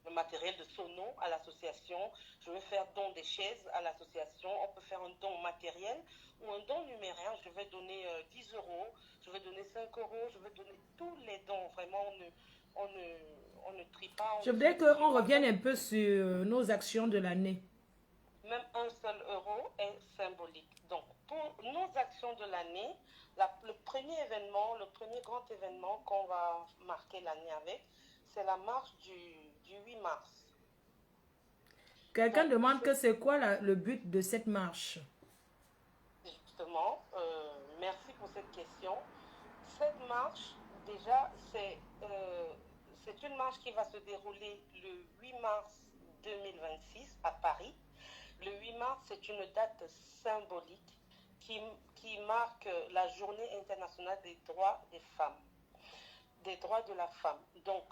de matériel de sono à l'association. Je vais faire don des chaises à l'association. On peut faire un don matériel ou un don numéraire. Je vais donner 10 euros, je vais donner 5 euros, je vais donner tous les dons. Vraiment, on ne trie pas. Je voudrais qu'on revienne un peu sur nos actions de l'année. Même un seul euro est symbolique. Donc, pour nos actions de l'année, le premier grand événement qu'on va marquer l'année avec, c'est la marche du 8 mars. Quelqu'un demande que c'est quoi le but de cette marche? Justement, merci pour cette question. Cette marche Déjà, c'est une marche qui va se dérouler le 8 mars 2026 à Paris. Le 8 mars, c'est une date symbolique qui, qui marque la Journée internationale des droits des femmes, des droits de la femme. Donc,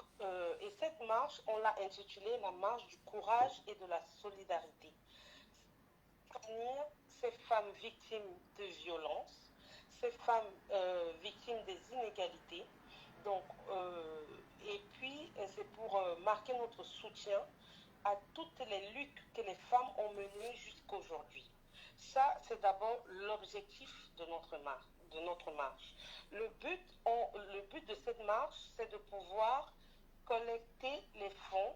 et cette marche, on l'a intitulée la marche du courage et de la solidarité. Soutenir ces femmes victimes de violences, ces femmes victimes des inégalités. Donc, et puis, c'est pour marquer notre soutien à toutes les luttes que les femmes ont menées jusqu'aujourd'hui. Ça, c'est d'abord l'objectif de notre marche. Le but de cette marche, c'est de pouvoir collecter les fonds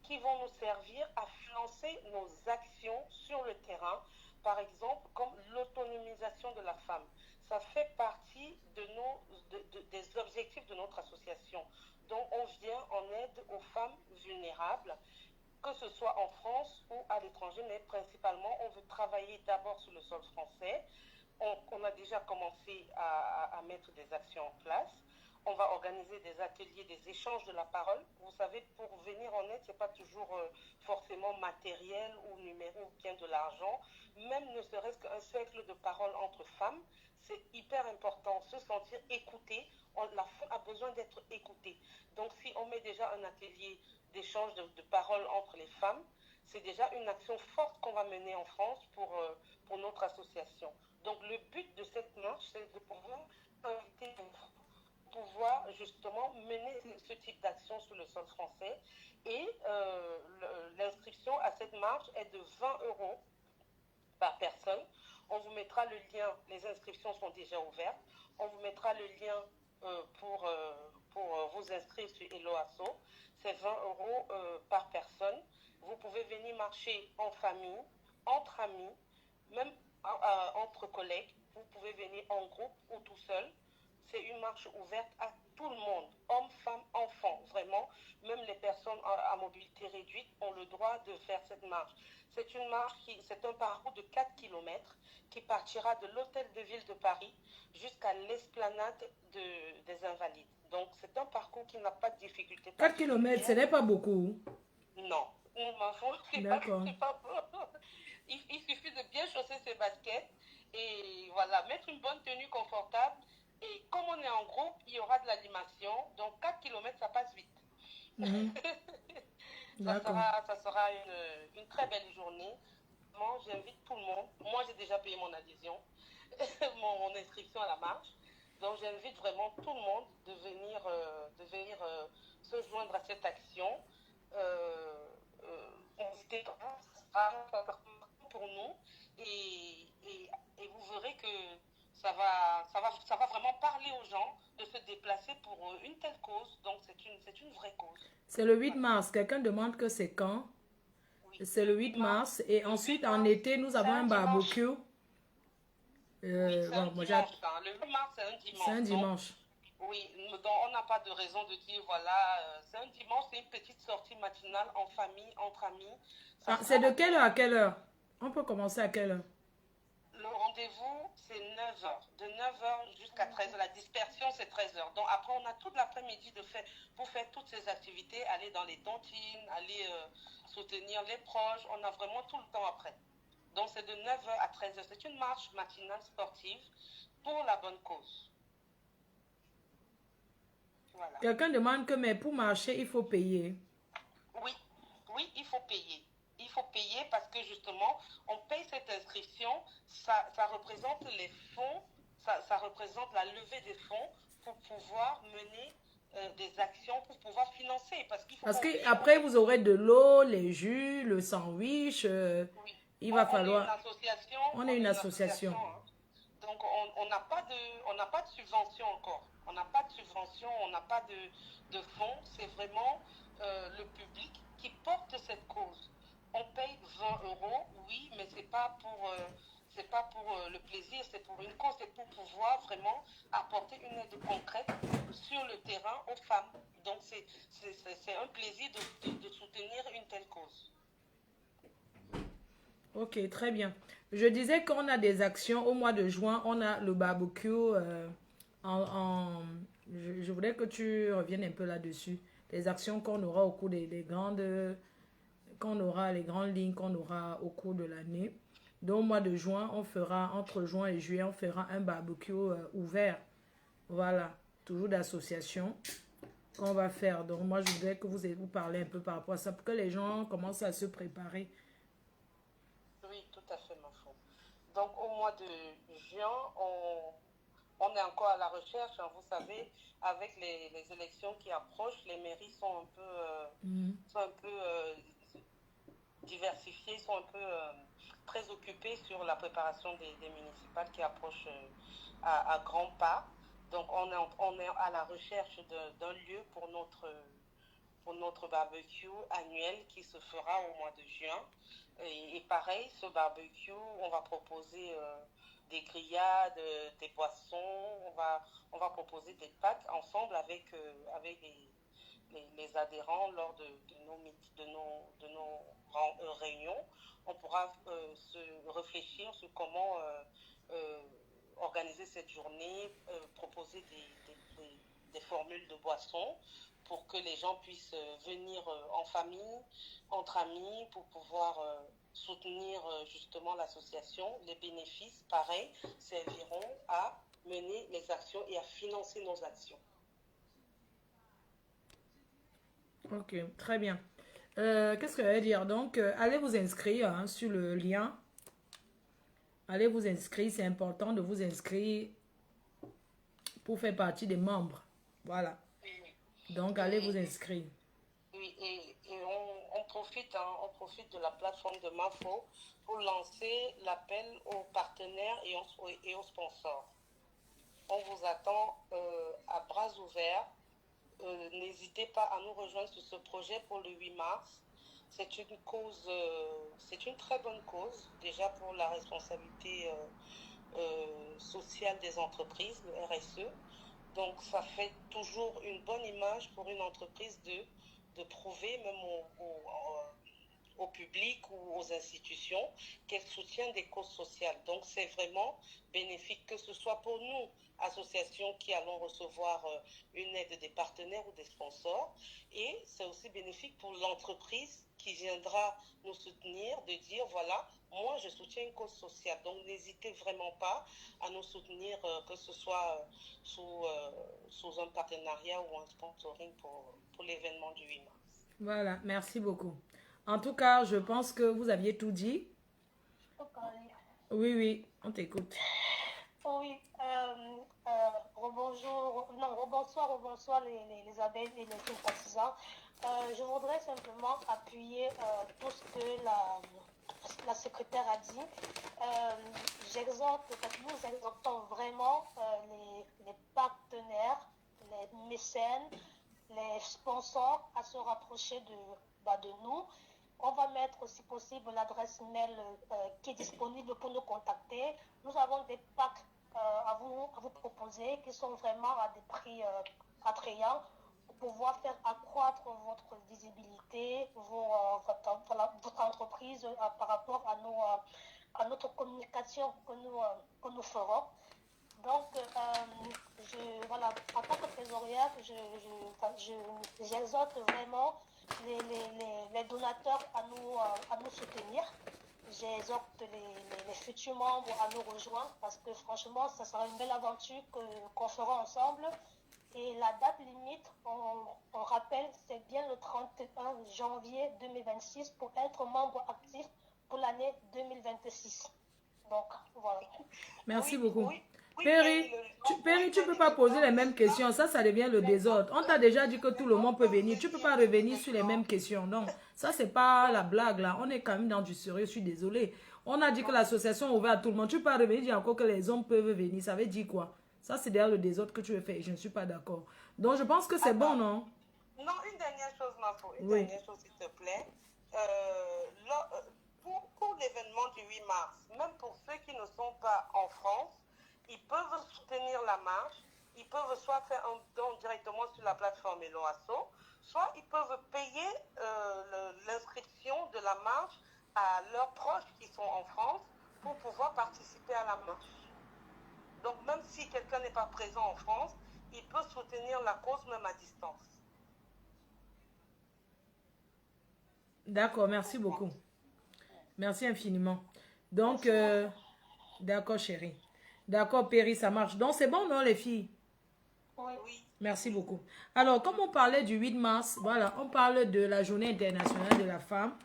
qui vont nous servir à financer nos actions sur le terrain, par exemple comme l'autonomisation de la femme. Ça fait partie des objectifs de notre association. Donc on vient en aide aux femmes vulnérables, que ce soit en France ou à l'étranger, mais principalement on veut travailler d'abord sur le sol français. On a déjà commencé à mettre des actions en place. On va organiser des ateliers, des échanges de la parole. Vous savez, pour venir en aide, ce n'est pas toujours forcément matériel ou numérique ou bien de l'argent. Même ne serait-ce qu'un cercle de parole entre femmes, c'est hyper important, se sentir écouté. La femme a besoin d'être écoutée. Donc, si on met déjà un atelier d'échange de paroles entre les femmes, c'est déjà une action forte qu'on va mener en France pour notre association. Donc, le but de cette marche, c'est de pouvoir inviter pouvoir justement mener ce type d'action sur le sol français. Et l'inscription à cette marche est de 20 € par personne. On vous mettra le lien, les inscriptions sont déjà ouvertes. On vous mettra le lien pour vous inscrire sur Eloasso. C'est 20 € par personne. Vous pouvez venir marcher en famille, entre amis, même entre collègues. Vous pouvez venir en groupe ou tout seul. C'est une marche ouverte à tout le monde, hommes, femmes, enfants, vraiment. Même les personnes à mobilité réduite ont le droit de faire cette marche. C'est une marche c'est un parcours de 4 km qui partira de l'hôtel de ville de Paris jusqu'à l'esplanade des Invalides. Donc c'est un parcours qui n'a pas de difficulté. 4 km, ce n'est pas beaucoup. Non, D'accord. Il suffit de bien chausser ses baskets et voilà, mettre une bonne tenue confortable. Et comme on est en groupe, il y aura de l'animation. Donc 4 km, ça passe vite. Ça sera une très belle journée. Moi, j'invite tout le monde. Moi, j'ai déjà payé mon adhésion, mon inscription à la marche. Donc, j'invite vraiment tout le monde de venir se joindre à cette action. Pour nous. Et vous verrez que ça va vraiment parler aux gens de se déplacer pour une telle cause. Donc, c'est une vraie cause. C'est le 8 mars. Quelqu'un demande que c'est quand? Oui. C'est le 8 mars. Et le ensuite, 8 mars, en été, nous avons un barbecue. Oui, c'est un dimanche. Le 8 mars, c'est un dimanche. C'est un dimanche. Donc, oui, donc on n'a pas de raison de dire, voilà, c'est un dimanche, c'est une petite sortie matinale en famille, entre amis. C'est de quelle heure à quelle heure? On peut commencer à quelle heure? Le rendez-vous, c'est 9h. De 9h jusqu'à 13h. La dispersion, c'est 13h. Donc après, on a toute l'après-midi pour faire toutes ces activités, aller dans les tontines, aller soutenir les proches. On a vraiment tout le temps après. Donc c'est de 9h à 13h. C'est une marche matinale sportive pour la bonne cause. Voilà. Quelqu'un demande que, mais pour marcher, il faut payer. Oui, il faut payer. Il faut payer parce que justement, on paye cette inscription, ça représente les fonds, ça représente la levée des fonds pour pouvoir mener des actions, pour pouvoir financer. Parce qu'après, vous aurez de l'eau, les jus, le sandwich, oui. Il va falloir... On est une association. Hein. Donc, on n'a pas de subvention encore. On n'a pas de subvention, on n'a pas de fonds. C'est vraiment le public qui porte cette cause. On paye 20 €, oui, mais c'est pas pour le plaisir, c'est pour une cause, c'est pour pouvoir vraiment apporter une aide concrète sur le terrain aux femmes. Donc c'est un plaisir de soutenir une telle cause. Ok, très bien. Je disais qu'on a des actions au mois de juin, on a le barbecue Je voudrais que tu reviennes un peu là-dessus. Les actions qu'on aura au cours des grandes... Qu'on aura les grandes lignes qu'on aura au cours de l'année. Donc, au mois de juin, on fera, entre juin et juillet, on fera un barbecue ouvert. Voilà, toujours d'association qu'on va faire. Donc, moi, je voudrais que vous parlez un peu par rapport à ça pour que les gens commencent à se préparer. Oui, tout à fait, ma foi. Donc, au mois de juin, on est encore à la recherche, hein, vous savez, avec les élections qui approchent, les mairies sont un peu diversifiées, sont un peu très occupées sur la préparation des municipales qui approchent à grands pas. Donc, on est à la recherche d'un lieu pour notre barbecue annuel qui se fera au mois de juin. Et pareil, ce barbecue, on va proposer des grillades, des boissons, on va proposer des pâtes ensemble avec les adhérents lors de nos réunions. On pourra se réfléchir sur comment organiser cette journée, proposer des formules de boissons pour que les gens puissent venir en famille, entre amis, pour pouvoir soutenir justement l'association. Les bénéfices, pareil, serviront à mener les actions et à financer nos actions. Ok, très bien. Qu'est-ce que je vais dire? Donc, allez vous inscrire hein, sur le lien. Allez vous inscrire, c'est important de vous inscrire pour faire partie des membres. Voilà. Donc, allez vous inscrire. Oui, et on profite, hein, on profite de la plateforme de Mafo pour lancer l'appel aux partenaires et aux sponsors. On vous attend à bras ouverts. N'hésitez pas à nous rejoindre sur ce projet pour le 8 mars. C'est une cause, c'est une très bonne cause, déjà pour la responsabilité sociale des entreprises, le RSE. Donc, ça fait toujours une bonne image pour une entreprise de prouver, même au public ou aux institutions, qu'elle soutient des causes sociales. Donc, c'est vraiment bénéfique, que ce soit pour nous, associations qui allons recevoir une aide des partenaires ou des sponsors, et c'est aussi bénéfique pour l'entreprise qui viendra nous soutenir, de dire, voilà, moi, je soutiens une cause sociale. Donc, n'hésitez vraiment pas à nous soutenir, que ce soit sous un partenariat ou un sponsoring pour l'événement du 8 mars. Voilà, merci beaucoup. En tout cas, je pense que vous aviez tout dit. Oui, on t'écoute. Oui, rebonsoir les abeilles et les sympathisants. Je voudrais simplement appuyer tout ce que la secrétaire a dit. Nous exhortons vraiment les partenaires, les mécènes, les sponsors à se rapprocher de nous. On va mettre, si possible, l'adresse mail qui est disponible pour nous contacter. Nous avons des packs à vous proposer qui sont vraiment à des prix attrayants pour pouvoir faire accroître votre visibilité, votre entreprise par rapport à notre communication que nous ferons. Donc, voilà, en tant que trésorière, j'exhorte vraiment les donateurs à nous soutenir. J'exhorte les futurs membres à nous rejoindre parce que franchement, ça sera une belle aventure qu'on fera ensemble. Et la date limite, on rappelle, c'est bien le 31 janvier 2026 pour être membre actif pour l'année 2026. Donc, voilà. Merci beaucoup. Oui, Perry, tu ne peux pas poser les mêmes questions. Ça devient le désordre. On t'a déjà dit que tout le monde peut venir. Tu ne peux pas revenir sur les mêmes questions. Donc, ça, c'est pas la blague, là. On est quand même dans du sérieux. Je suis désolée. On a dit que l'association est ouverte à tout le monde. Tu peux pas revenir dire encore que les hommes peuvent venir. Ça veut dire quoi? Ça, c'est derrière le désordre que tu veux faire. Je ne suis pas d'accord. Donc, je pense que c'est bon, non? Non, une dernière chose, Mafo. Dernière chose, s'il te plaît. Pour l'événement du 8 mars, même pour ceux qui ne sont pas en France, ils peuvent soutenir la marche, ils peuvent soit faire un don directement sur la plateforme Eloasso, soit ils peuvent payer l'inscription de la marche à leurs proches qui sont en France pour pouvoir participer à la marche. Donc même si quelqu'un n'est pas présent en France, il peut soutenir la cause même à distance. D'accord, merci beaucoup. Merci infiniment. Donc, d'accord, chérie. D'accord, Péri, ça marche. Donc, c'est bon, non, les filles? Oui. Oui. Merci beaucoup. Alors, comme on parlait du 8 mars, voilà, on parle de la journée internationale de la femme.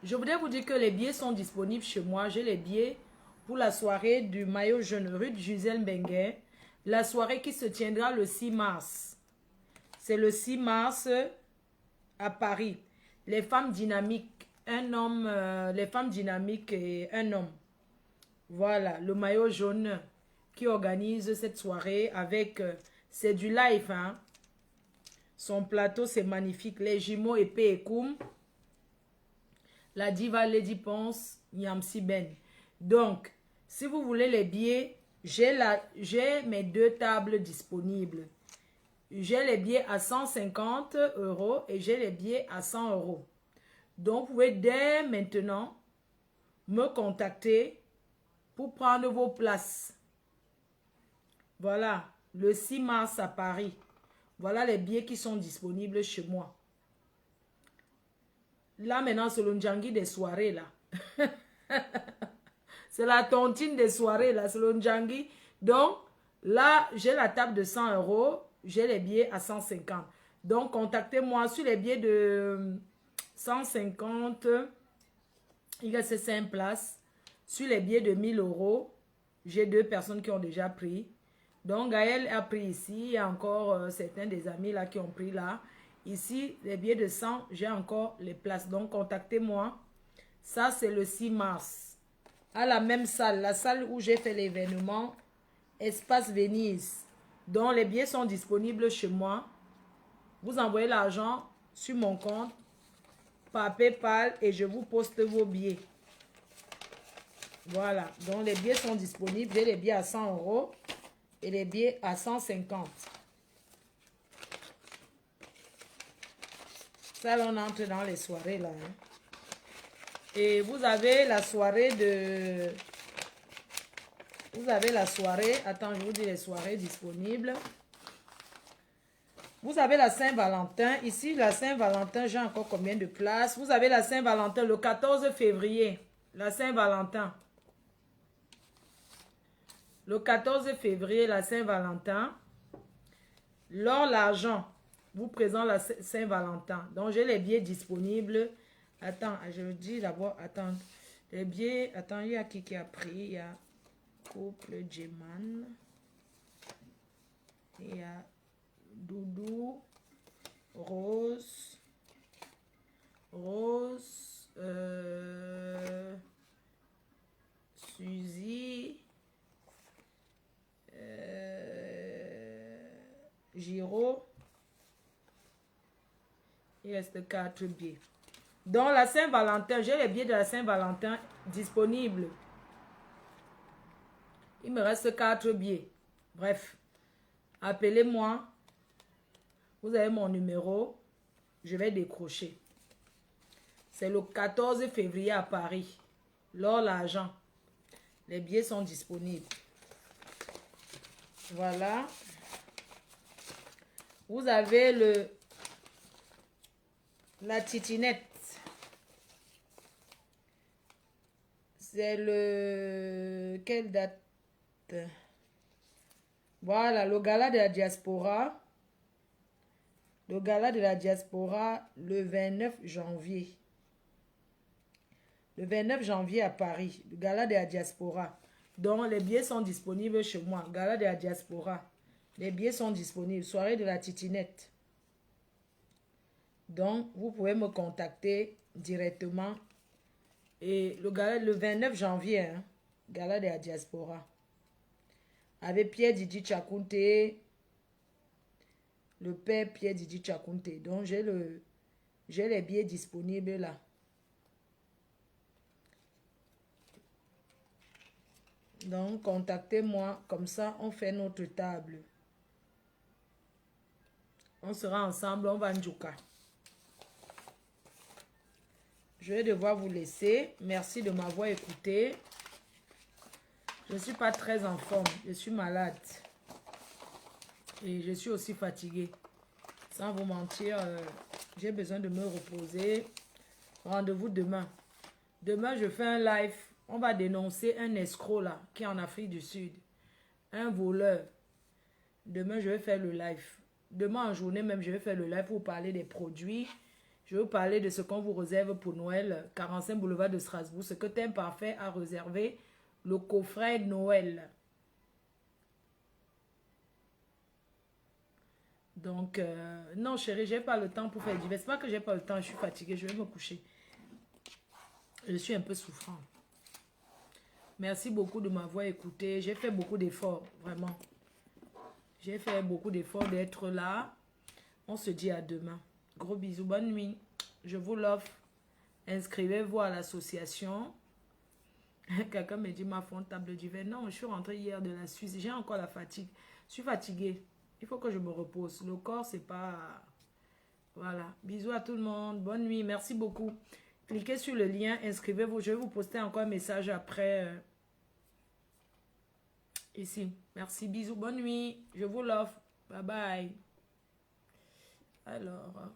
Je voudrais vous dire que les billets sont disponibles chez moi. J'ai les billets pour la soirée du maillot jaune rue de Gisèle Benguet. La soirée qui se tiendra le 6 mars. C'est le 6 mars à Paris. Les femmes dynamiques, un homme, les femmes dynamiques et un homme. Voilà, le maillot jaune qui organise cette soirée avec, c'est du live, hein. Son plateau, c'est magnifique. Les jumeaux épée et Koum. La diva Lady Ponce, Yamsi Ben. Donc, si vous voulez les billets, j'ai mes 2 tables disponibles. J'ai les billets à 150 € et j'ai les billets à 100 €. Donc, vous pouvez dès maintenant me contacter pour prendre vos places. Voilà, le 6 mars à Paris. Voilà les billets qui sont disponibles chez moi. Là, maintenant, c'est le Ndjangi des soirées, là. C'est la tontine des soirées, là. C'est le Ndjangi. Donc, là, j'ai la table de 100 €. J'ai les billets à 150. Donc, contactez-moi sur les billets de 150. Il y a ces 5 places. Sur les billets de 1000 €, j'ai 2 personnes qui ont déjà pris. Donc, Gaël a pris ici. Il y a encore certains des amis là qui ont pris là. Ici, les billets de 100, j'ai encore les places. Donc, contactez-moi. Ça, c'est le 6 mars. À la même salle, la salle où j'ai fait l'événement, Espace Venise. Donc, les billets sont disponibles chez moi. Vous envoyez l'argent sur mon compte par PayPal et je vous poste vos billets. Voilà. Donc, les billets sont disponibles. J'ai les billets à 100 € et les billets à 150. Ça, là, on entre dans les soirées, là. Hein. Et vous avez la soirée de... Vous avez la soirée... Attends, je vous dis les soirées disponibles. Vous avez la Saint-Valentin. Ici, la Saint-Valentin, j'ai encore combien de places? Vous avez la Saint-Valentin le 14 février. La Saint-Valentin. Le 14 février, la Saint-Valentin. L'or, l'argent vous présente la Saint-Valentin. Donc, j'ai les billets disponibles. Attends, je vous dis d'abord, attends. Les billets, attends, il y a qui a pris? Il y a Couple Jeman. Il y a Doudou, Rose, Suzy, Giro. Il reste 4 billets. Dans la Saint-Valentin, j'ai les billets de la Saint-Valentin disponibles. Il me reste 4 billets. Bref, appelez-moi. Vous avez mon numéro. Je vais décrocher. C'est le 14 février à Paris. L'or, l'argent. Les billets sont disponibles. Voilà. Vous avez la titinette. C'est le... Quelle date? Voilà, le gala de la diaspora. Le gala de la diaspora le 29 janvier. Le 29 janvier à Paris. Le gala de la diaspora. Donc, les billets sont disponibles chez moi. Gala de la diaspora. Les billets sont disponibles. Soirée de la titinette. Donc, vous pouvez me contacter directement. Et le gala le 29 janvier, hein, gala de la diaspora. Avec Pierre Didi Tchakounte, le père Pierre Didi Tchakounte. Donc, j'ai les billets disponibles là. Donc, contactez-moi. Comme ça, on fait notre table. On sera ensemble, on va Ndjouka. Je vais devoir vous laisser. Merci de m'avoir écouté. Je ne suis pas très en forme. Je suis malade. Et je suis aussi fatiguée. Sans vous mentir, j'ai besoin de me reposer. Rendez-vous demain. Demain, je fais un live. On va dénoncer un escroc là, qui est en Afrique du Sud. Un voleur. Demain, je vais faire le live. Demain en journée même, je vais faire le live pour vous parler des produits. Je vais vous parler de ce qu'on vous réserve pour Noël. 45 boulevard de Strasbourg. Ce que Thème Parfait a réservé. Le coffret Noël. Donc, non chérie, j'ai pas le temps pour faire du divers. C'est pas que j'ai pas le temps, je suis fatiguée, je vais me coucher. Je suis un peu souffrant. Merci beaucoup de m'avoir écouté. J'ai fait beaucoup d'efforts, vraiment. J'ai fait beaucoup d'efforts d'être là. On se dit à demain. Gros bisous, bonne nuit. Je vous l'offre. Inscrivez-vous à l'association. Quelqu'un me dit, ma fonte table d'hiver. Non, je suis rentrée hier de la Suisse. J'ai encore la fatigue. Je suis fatiguée. Il faut que je me repose. Le corps, c'est pas... Voilà. Bisous à tout le monde. Bonne nuit. Merci beaucoup. Cliquez sur le lien. Inscrivez-vous. Je vais vous poster encore un message après. Ici. Merci. Bisous. Bonne nuit. Je vous l'offre. Bye bye. Alors...